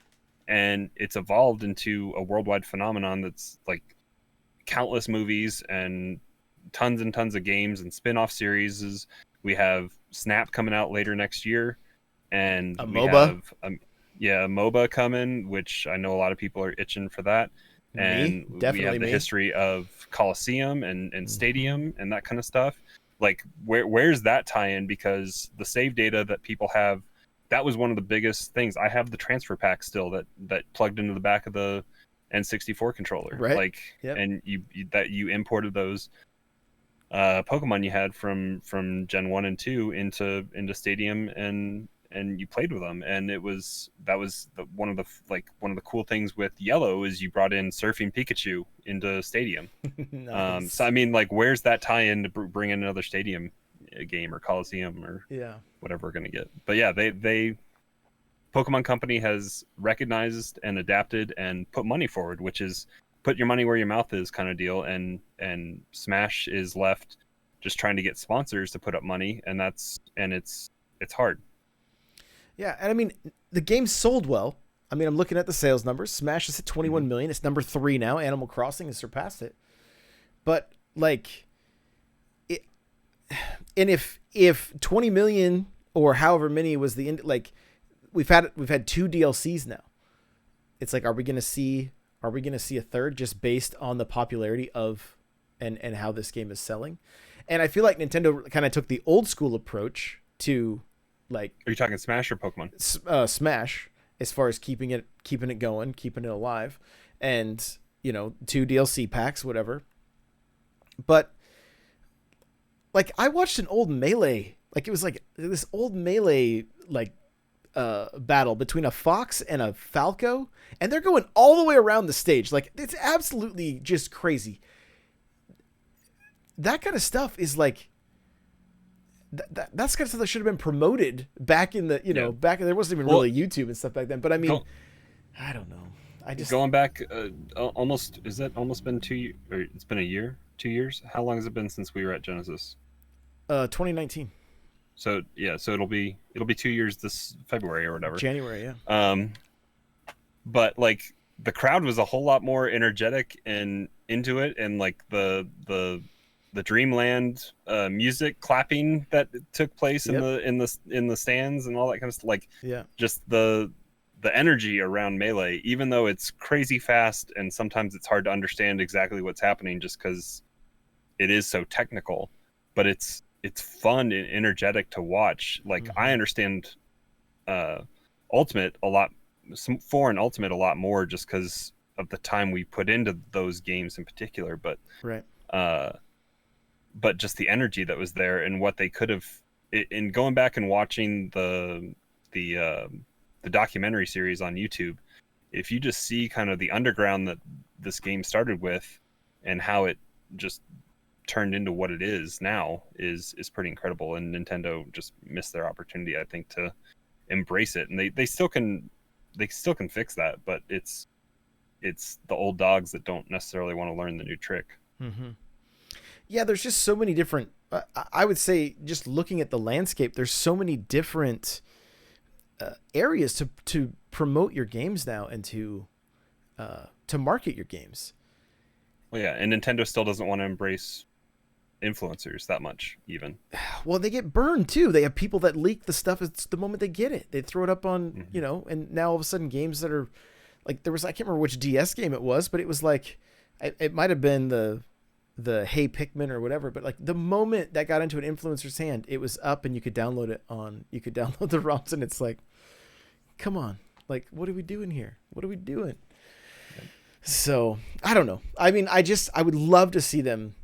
and it's evolved into a worldwide phenomenon that's like countless movies and tons and tons of games and spin-off series. We have Snap coming out later next year, and a we MOBA. have a MOBA coming, which I know a lot of people are itching for that. And we have the history of Coliseum and Stadium and that kind of stuff. Like where's that tie-in? Because the save data that people have, that was one of the biggest things. I have the transfer pack still that plugged into the back of the N64 controller, right? Like, and you imported those Pokemon you had from Gen 1 and 2 into Stadium, and you played with them, and that was one of the cool things with Yellow is you brought in Surfing Pikachu into Stadium. Nice. So I mean, like, where's that tie-in to bring in another Stadium game or Coliseum or whatever we're gonna get? But yeah, they Pokemon Company has recognized and adapted and put money forward, which is put your money where your mouth is kind of deal, and Smash is left just trying to get sponsors to put up money, and it's hard. Yeah, and I mean, the game sold well. I mean, I'm looking at the sales numbers. Smash is at 21 million. It's number 3 now. Animal Crossing has surpassed it. But like, and if 20 million or however many was the like, we've had 2 DLCs now. It's like, are we gonna see a third just based on the popularity of and how this game is selling? And I feel like Nintendo kind of took the old school approach to, like, are you talking Smash or Pokemon? Smash, as far as keeping it going, keeping it alive, and 2 DLC packs, whatever. But like, I watched an old Melee, like it was like this old Melee like battle between a fox and a falco, and they're going all the way around the stage. Like, it's absolutely just crazy. That kind of stuff is like, that's kind of stuff that should have been promoted back in the, back there wasn't even really YouTube and stuff back then. But I mean, I don't know. I just going back almost, is that almost been 2 years, or it's been a year, 2 years? How long has it been since we were at Genesis? 2019. So yeah, so it'll be 2 years this February or whatever. January, yeah. But like, the crowd was a whole lot more energetic and into it, and like the Dreamland music clapping that took place in the stands and all that kind of stuff. Like, just the energy around Melee, even though it's crazy fast and sometimes it's hard to understand exactly what's happening just because it is so technical, but it's fun and energetic to watch. Like, I understand Ultimate a lot, foreign Ultimate a lot more, just because of the time we put into those games in particular. But but just the energy that was there and what they could have, in going back and watching the documentary series on YouTube, if you just see kind of the underground that this game started with and how it just turned into what it is now is pretty incredible. And Nintendo just missed their opportunity, I think, to embrace it. And they still can fix that, but it's the old dogs that don't necessarily want to learn the new trick. Yeah, there's just so many different. I would say, just looking at the landscape, there's so many different areas to promote your games now and to market your games. Well, yeah, and Nintendo still doesn't want to embrace influencers that much, even. Well, they get burned too. They have people that leak the stuff. It's the moment they get it, they throw it up on, and now all of a sudden games that are like, I can't remember which DS game it was, but it was like, it might have been the Hey Pikmin or whatever, but like the moment that got into an influencer's hand, it was up and you could download the ROMs, and it's like, come on, like, what are we doing here? What are we doing? So I don't know. I mean, I would love to see them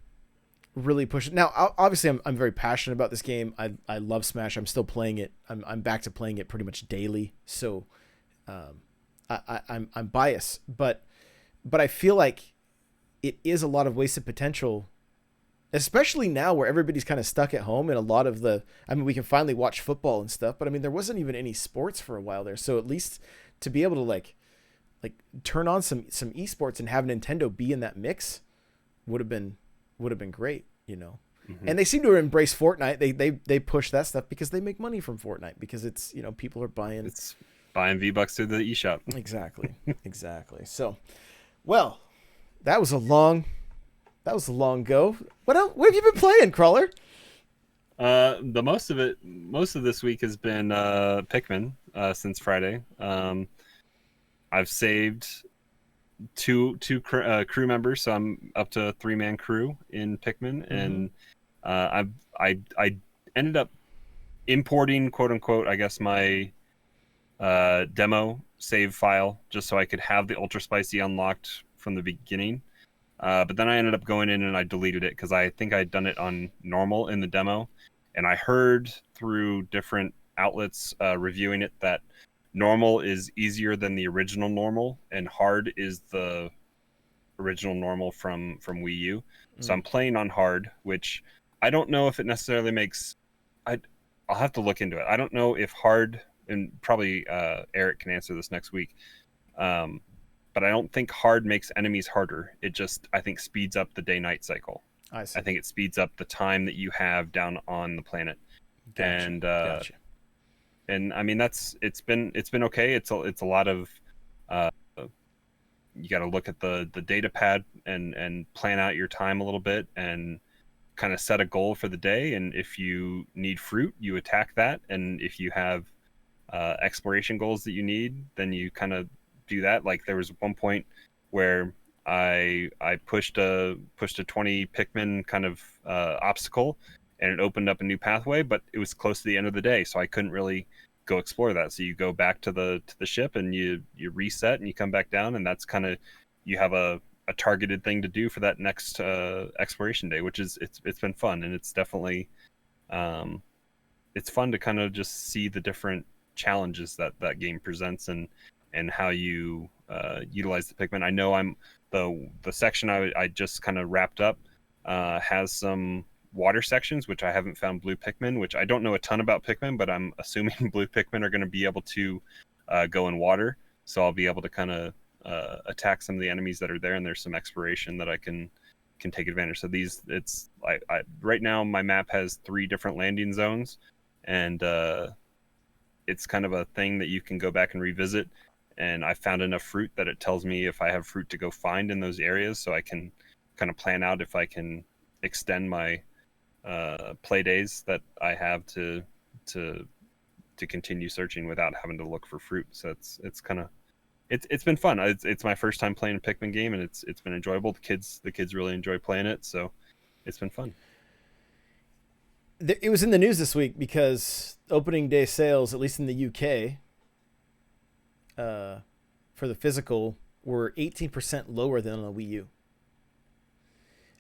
really push it. Now, obviously, I'm very passionate about this game. I love Smash. I'm still playing it. I'm back to playing it pretty much daily. So, I'm biased, but I feel like it is a lot of wasted potential, especially now where everybody's kind of stuck at home, and a lot of we can finally watch football and stuff, but I mean, there wasn't even any sports for a while there. So at least to be able to like turn on some esports and have Nintendo be in that mix would have been great, And they seem to embrace Fortnite. They push that stuff because they make money from Fortnite, because it's, people are buying. It's buying V-Bucks through the eShop. Exactly. So, well, that was a long go. What else? What have you been playing, Crawler? The most of this week has been Pikmin since Friday. I've saved two crew members, so I'm up to a 3-man crew in Pikmin, and I ended up importing, quote unquote, I guess, my demo save file just so I could have the Ultra Spicy unlocked from the beginning. But then I ended up going in and I deleted it because I think I'd done it on normal in the demo, and I heard through different outlets reviewing it that normal is easier than the original normal, and hard is the original normal from Wii U. So I'm playing on hard, which I don't know if it necessarily makes. I'll have to look into it. I don't know if hard, and probably Eric can answer this next week. But I don't think hard makes enemies harder. It just, I think, speeds up the day-night cycle. I see. I think it speeds up the time that you have down on the planet. Gotcha. Gotcha. And I mean, it's been okay. It's a lot of you got to look at the data pad and plan out your time a little bit and kind of set a goal for the day. And if you need fruit, you attack that. And if you have exploration goals that you need, then you kind of do that. Like there was one point where I pushed a 20 Pikmin kind of obstacle, and it opened up a new pathway, but it was close to the end of the day, so I couldn't really go explore that. So you go back to the ship and you reset and you come back down, and that's kind of, you have a targeted thing to do for that next exploration day, which is it's been fun, and it's definitely it's fun to kind of just see the different challenges that game presents and how you utilize the Pikmin. I know the section I just kind of wrapped up has some water sections, which I haven't found blue Pikmin, which I don't know a ton about Pikmin, but I'm assuming blue Pikmin are going to be able to go in water, so I'll be able to kind of attack some of the enemies that are there, and there's some exploration that I can take advantage. So I right now my map has 3 different landing zones, and it's kind of a thing that you can go back and revisit, and I found enough fruit that it tells me if I have fruit to go find in those areas, so I can kind of plan out if I can extend my play days that I have to continue searching without having to look for fruit. So it's kind of it's been fun. It's my first time playing a Pikmin game, and it's been enjoyable. The kids really enjoy playing it, so it's been fun. It was in the news this week because opening day sales, at least in the UK, for the physical, were 18% lower than on the Wii U.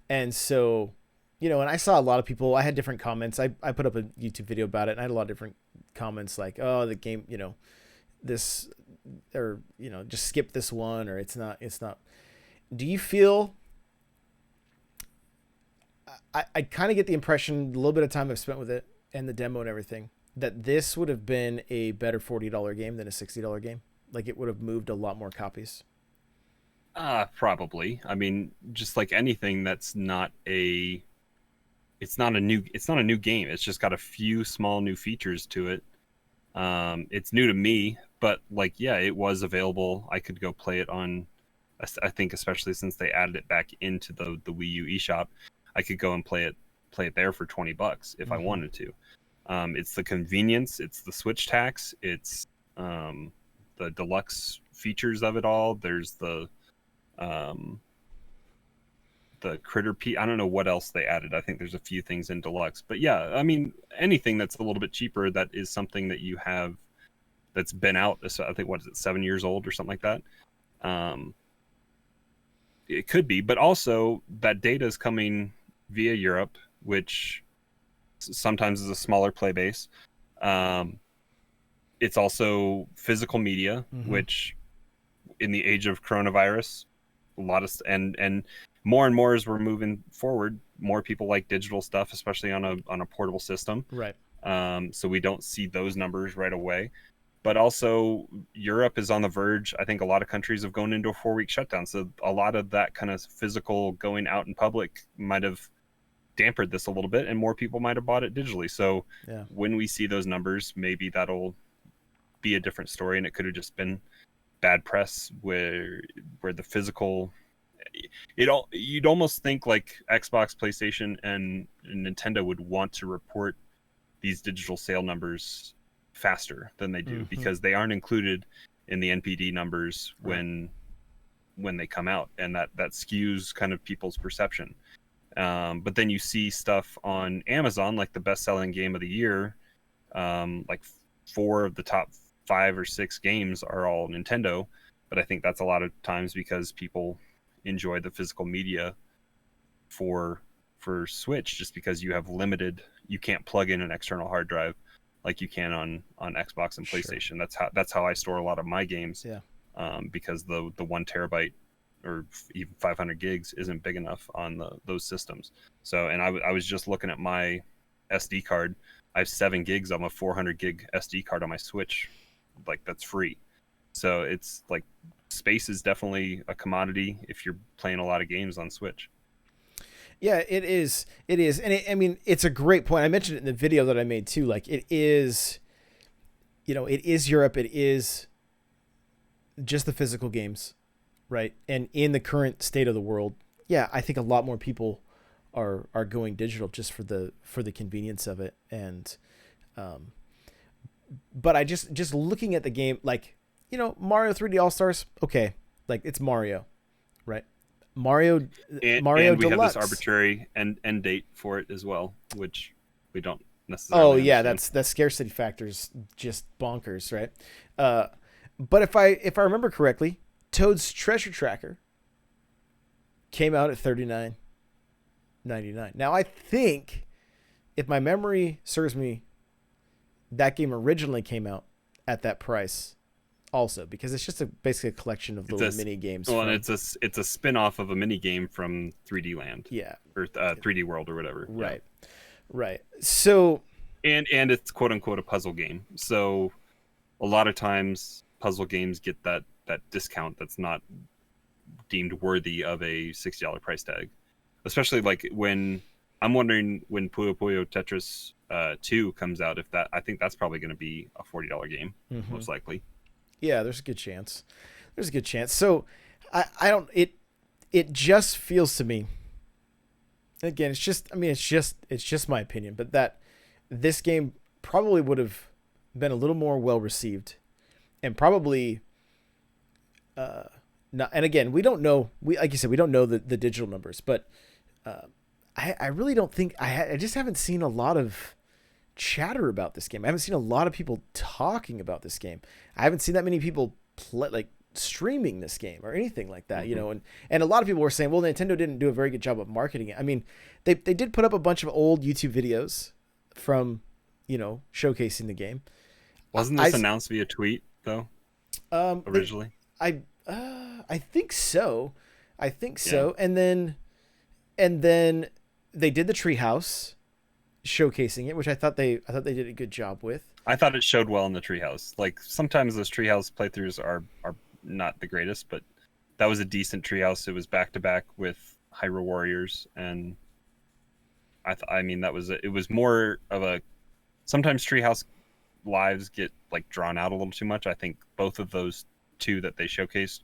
And so, and I saw a lot of people, I had different comments. I put up a YouTube video about it, and I had a lot of different comments like, oh, the game, this, or, just skip this one, or it's not. Do you feel, I kind of get the impression, a little bit of time I've spent with it and the demo and everything, that this would have been a better $40 game than a $60 game? Like, it would have moved a lot more copies? Probably. I mean, just like anything that's not a it's not a new game. It's just got a few small new features to it. It's new to me, but like, yeah, it was available. I could go play it on, I think, especially since they added it back into the Wii U eShop, I could go and play it there for $20 if I wanted to. It's the convenience, it's the Switch tax, it's the deluxe features of it all. There's the critter I don't know what else they added. I think there's a few things in deluxe, but yeah, I mean, anything that's a little bit cheaper that is something that you have that's been out. I think, what is it, 7 years old or something like that. It could be, but also that data is coming via Europe, which sometimes is a smaller play base. It's also physical media, which in the age of coronavirus, a lot of and more as we're moving forward, more people like digital stuff, especially on a portable system. Right. So we don't see those numbers right away. But also, Europe is on the verge, I think, a lot of countries have gone into a 4-week shutdown. So a lot of that kind of physical going out in public might have dampened this a little bit, and more people might have bought it digitally. So when we see those numbers, maybe that'll be a different story, and it could have just been bad press where the physical... You'd almost think like Xbox, PlayStation, and Nintendo would want to report these digital sale numbers faster than they do, because they aren't included in the NPD numbers when they come out, and that skews kind of people's perception. But then you see stuff on Amazon, like the best-selling game of the year, like 4 of the top 5 or 6 games are all Nintendo, but I think that's a lot of times because people enjoy the physical media for Switch, just because you can't plug in an external hard drive like you can on Xbox and PlayStation. Sure. That's how I store a lot of my games. Because the 1 terabyte or even 500 gigs isn't big enough on those systems. So, and I was just looking at my SD card. I have 7 gigs on a 400 gig SD card on my Switch, like that's free. So it's like, space is definitely a commodity if you're playing a lot of games on Switch. Yeah, it is. And I mean, it's a great point. I mentioned it in the video that I made too. Like, it is, it is Europe. It is just the physical games, right? And in the current state of the world, yeah, I think a lot more people are going digital just for the convenience of it. And, but I just looking at the game, like, Mario 3D All-Stars, okay, like, it's Mario, right? Mario and we Deluxe. have this arbitrary end date for it as well, which we don't necessarily understand. That scarcity factor is just bonkers, right? But if I remember correctly, Toad's Treasure Tracker came out at $39.99. Now, I think, if my memory serves me, that game originally came out at that price also, because it's just basically a collection of little mini games. Well, and it's a spin-off of a mini game from 3D Land. Yeah. Or 3D World or whatever. Right. Yeah. Right. So, and it's quote unquote a puzzle game. So a lot of times puzzle games get that discount that's not deemed worthy of a $60 price tag. Especially like when I'm wondering when Puyo Puyo Tetris 2 comes out, I think that's probably going to be a $40 game, most likely. Yeah, there's a good chance. So I don't, it just feels to me, again, it's just my opinion, but that this game probably would have been a little more well received, and probably not. And again, we don't know, like you said, we don't know the digital numbers, but I really don't think I just haven't seen a lot of chatter about this game. I haven't seen a lot of people talking about this game. I haven't seen that many people streaming this game or anything like that, and a lot of people were saying, well, Nintendo didn't do a very good job of marketing it. I mean, they did put up a bunch of old YouTube videos from, showcasing the game. Wasn't this announced via tweet though? Originally? I think so. Yeah. And then they did the treehouse showcasing it, which I thought they did a good job with. I thought it showed well in the treehouse. Like, sometimes those treehouse playthroughs are not the greatest, but that was a decent treehouse. It was back to back with Hyrule Warriors, and I mean, it was more of a, sometimes Treehouse lives get like drawn out a little too much. I think both of those two that they showcased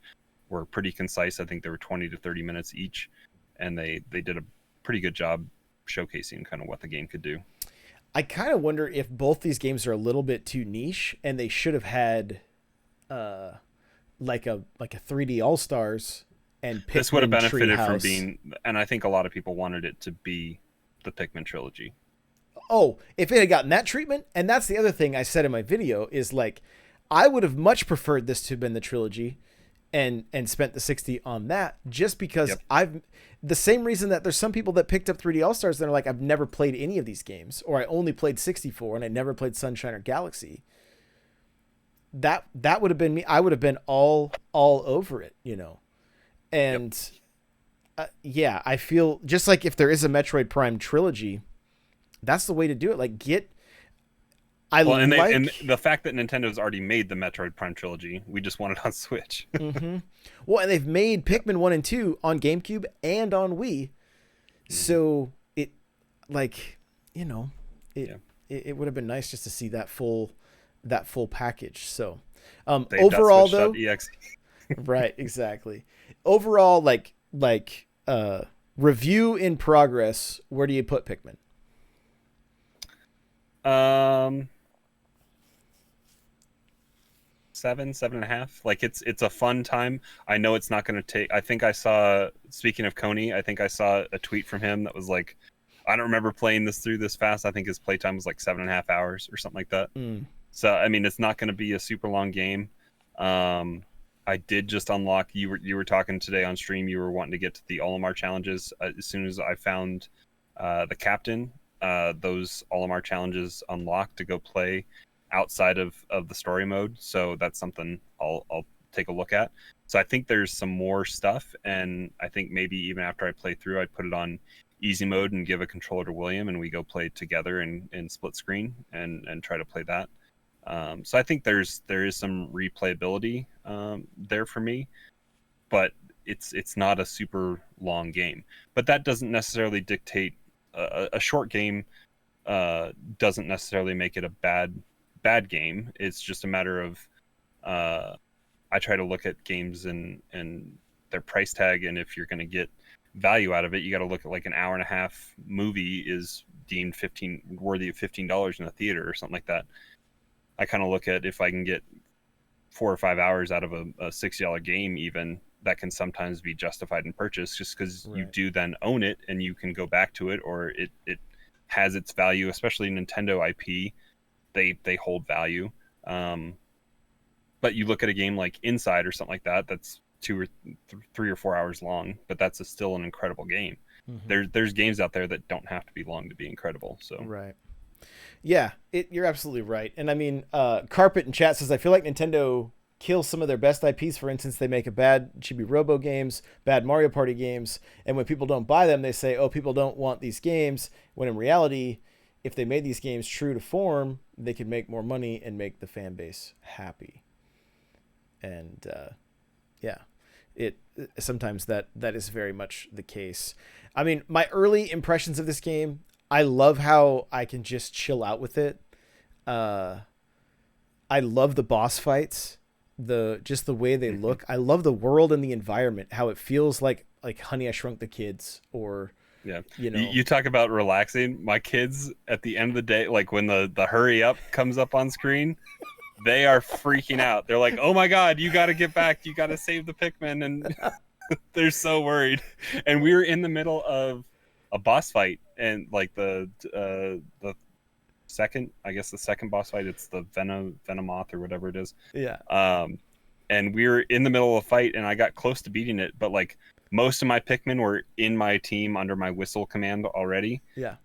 were pretty concise. I think they were 20 to 30 minutes each, and they did a pretty good job showcasing kind of what the game could do. I kind of wonder if both these games are a little bit too niche, and they should have had like a 3D All Stars and Pikmin. This would have benefited from Treehouse. being, and I think a lot of people wanted it to be the Pikmin trilogy. Oh, if it had gotten that treatment, and that's the other thing I said in my video, is like, I would have much preferred this to have been the trilogy and spent the 60 on that, just because the same reason that there's some people that picked up 3D All-Stars that are like, I've never played any of these games, or I only played 64 and I never played Sunshine or Galaxy. That would have been me. I would have been all over it, you know? And yeah, I feel just like if there is a Metroid Prime trilogy, that's the way to do it. Like And the fact that Nintendo's already made the Metroid Prime trilogy, we just want it on Switch. Mm-hmm. Well, and they've made Pikmin 1 and 2 on GameCube and on Wii. So it, like, you know, it would have been nice just to see that full package. So overall though, .exe. right, exactly. Overall, like review in progress, where do you put Pikmin? 7.5. Like it's a fun time. I know it's not going to take. I think I saw. Speaking of Coney, I think I saw a tweet from him that was like, I don't remember playing this through this fast. I think his playtime was like 7.5 hours or something like that. So I mean, it's not going to be a super long game. I did just unlock. You were talking today on stream. You were wanting to get to the Olimar challenges. As soon as I found the captain, those Olimar challenges unlocked to go play outside of the story mode. So that's something I'll take a look at. So I think there's some more stuff, and I think maybe even after I play through, I'd put it on easy mode and give a controller to William, and we go play together in split screen and try to play that. So I think there is some replayability there for me, but it's not a super long game. But that doesn't necessarily dictate a short game. Doesn't necessarily make it a bad game. It's just a matter of I try to look at games and their price tag, and if you're going to get value out of it, you got to look at like an hour and a half movie is deemed worthy of $15 in a theater or something like that. I kind of look at if I can get 4 or 5 hours out of a $60 game, even that can sometimes be justified in purchase, just because you do then own it and you can go back to it, or it has its value. Especially Nintendo IP, they hold value. But you look at a game like Inside or something like that, that's 2 or 3 or 4 hours long, but that's still an incredible game. There's games out there that don't have to be long to be incredible. So right. Yeah, you're absolutely right. And I mean, Carpet in chat says, I feel like Nintendo kills some of their best IPs. For instance, they make a bad Chibi Robo games, bad Mario Party games, and when people don't buy them, they say, oh, people don't want these games, when in reality, if they made these games true to form, they could make more money and make the fan base happy. And sometimes that is very much the case. I mean, my early impressions of this game, I love how I can just chill out with it. I love the boss fights, the way they look. I love the world and the environment, how it feels like Honey, I Shrunk the Kids, or you know. You talk about relaxing. My kids at the end of the day, like when the hurry up comes up on screen, they are freaking out. They're like, oh my God, you got to get back. You got to save the Pikmin. And they're so worried. And we were in the middle of a boss fight, and like the second boss fight, it's the Venomoth or whatever it is. Yeah. And we were in the middle of a fight, and I got close to beating it, but like most of my Pikmin were in my team under my whistle command already. Yeah.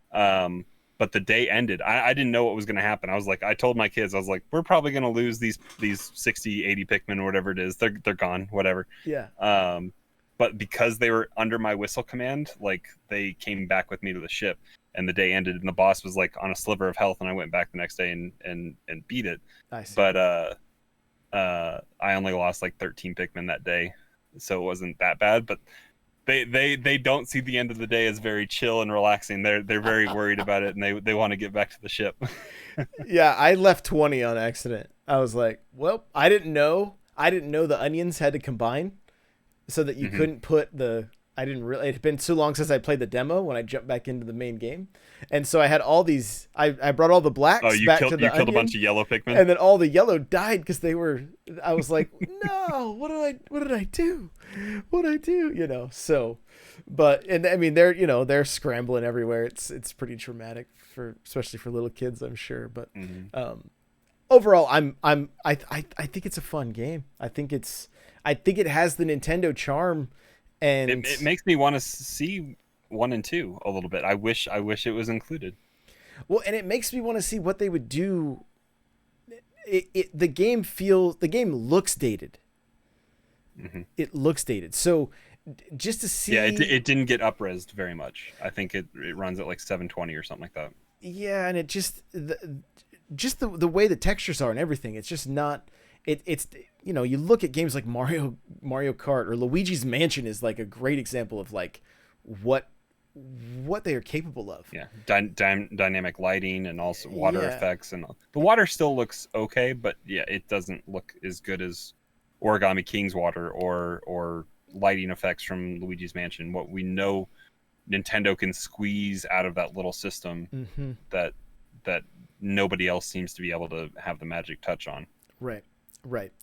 But the day ended. I didn't know what was going to happen. I told my kids, I was like, we're probably going to lose these 60, 80 Pikmin or whatever it is. They're gone, whatever. Yeah. But because they were under my whistle command, like they came back with me to the ship, and the day ended, and the boss was like on a sliver of health, and I went back the next day and beat it. Nice. But I only lost like 13 Pikmin that day, so it wasn't that bad. But they don't see the end of the day as very chill and relaxing. They're very worried about it, and they want to get back to the ship. Yeah, I left 20 on accident. I was like, well, I didn't know the onions had to combine so that you couldn't put the. I didn't really. It had been so long since I played the demo when I jumped back into the main game, and so I had all these. I brought all the blacks back to the you killed onion, a bunch of yellow Pikmin, and then all the yellow died because they were. I was like, no, what did I do? What did I do? You know. So, but and I mean they're scrambling everywhere. It's pretty traumatic especially for little kids, I'm sure. But overall, I think it's a fun game. I think it has the Nintendo charm. And it makes me want to see 1 and 2 a little bit. I wish it was included. Well, and it makes me want to see what they would do. The game looks dated. It looks dated. So just to see. Yeah, it didn't get up-resed very much. I think it runs at like 720 or something like that. Yeah, and it just the way the textures are and everything. It's just not. It's you look at games like Mario Kart or Luigi's Mansion is like a great example of like what they are capable of. Yeah, dynamic lighting and also water effects, and the water still looks okay, but yeah, it doesn't look as good as Origami King's water or lighting effects from Luigi's Mansion. What we know Nintendo can squeeze out of that little system that nobody else seems to be able to have the magic touch on. Right.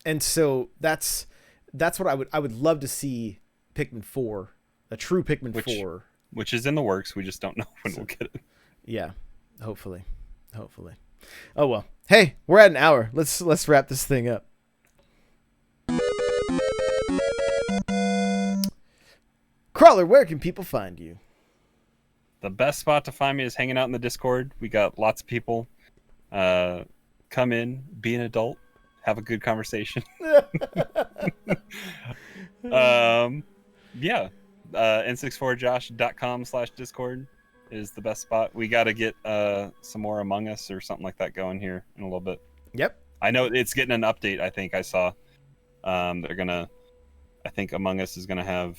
And so that's what I would love to see Pikmin 4, a true Pikmin 4. Which is in the works. We just don't know when we'll get it. Yeah. Hopefully. Oh well. Hey, we're at an hour. Let's wrap this thing up. Crawler, where can people find you? The best spot to find me is hanging out in the Discord. We got lots of people. Come in, be an adult. Have a good conversation. n64josh.com/discord is the best spot. We got to get some more Among Us or something like that going here in a little bit. Yep. I know it's getting an update. I think I saw I think Among Us is gonna have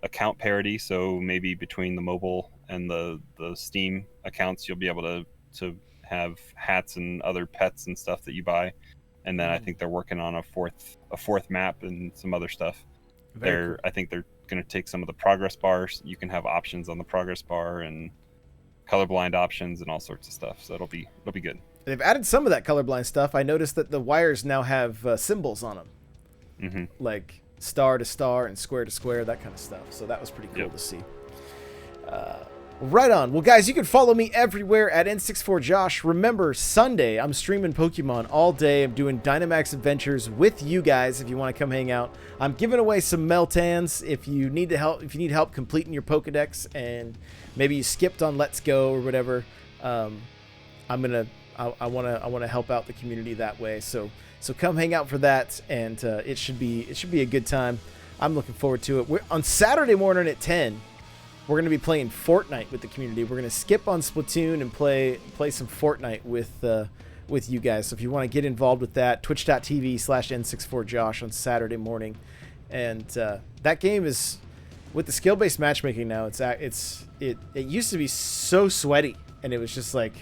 account parity, so maybe between the mobile and the Steam accounts you'll be able to have hats and other pets and stuff that you buy. And then I think they're working on a fourth map and some other stuff. Cool. I think they're going to take some of the progress bars. You can have options on the progress bar and colorblind options and all sorts of stuff. So it'll be good. They've added some of that colorblind stuff. I noticed that the wires now have symbols on them, like star to star and square to square, that kind of stuff. So that was pretty cool to see. Right on. Well, guys, you can follow me everywhere at N64Josh. Remember, Sunday, I'm streaming Pokemon all day. I'm doing Dynamax Adventures with you guys if you want to come hang out. I'm giving away some Meltans if you need help completing your Pokedex and maybe you skipped on Let's Go or whatever. I want to help out the community that way. So come hang out for that, and it should be a good time. I'm looking forward to it. We're on Saturday morning at 10. We're going to be playing Fortnite with the community. We're going to skip on Splatoon and play some Fortnite with you guys. So if you want to get involved with that, twitch.tv/N64Josh on Saturday morning. And that game is, with the skill-based matchmaking now, it used to be so sweaty. And it was just like,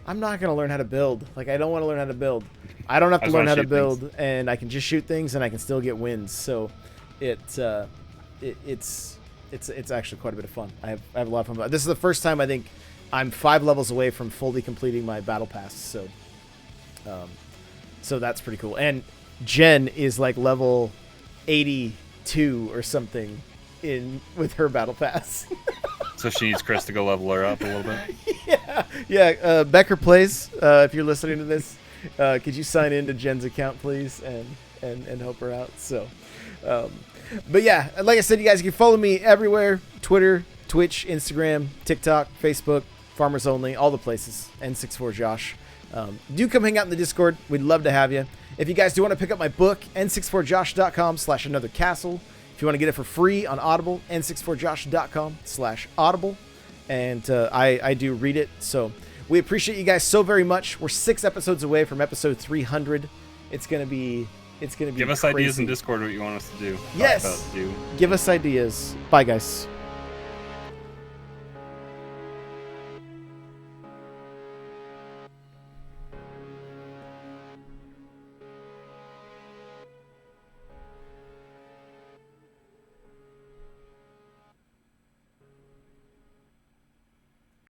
I'm not going to learn how to build. Like, I don't want to learn how to build. I don't have to learn how to build. And I can just shoot things and I can still get wins. So it's actually quite a bit of fun. I have a lot of fun. This is the first time I think I'm 5 levels away from fully completing my battle pass. So that's pretty cool. And Jen is like level 82 or something with her battle pass. So she needs Chris to go level her up a little bit. Yeah. Becker Plays. If you're listening to this, could you sign into Jen's account, please, and help her out? So. But yeah, like I said, you guys can follow me everywhere: Twitter, Twitch, Instagram, TikTok, Facebook, Farmers Only, all the places. N64Josh. Do come hang out in the Discord. We'd love to have you. If you guys do want to pick up my book, n64josh.com/anothercastle. If you want to get it for free on Audible, n64josh.com/audible. And I do read it. So we appreciate you guys so very much. We're 6 episodes away from episode 300. It's going to be It's gonna be Give us ideas in crazy. Discord what you want us to do. Yes. Talk about, do. Give us ideas. Bye, guys.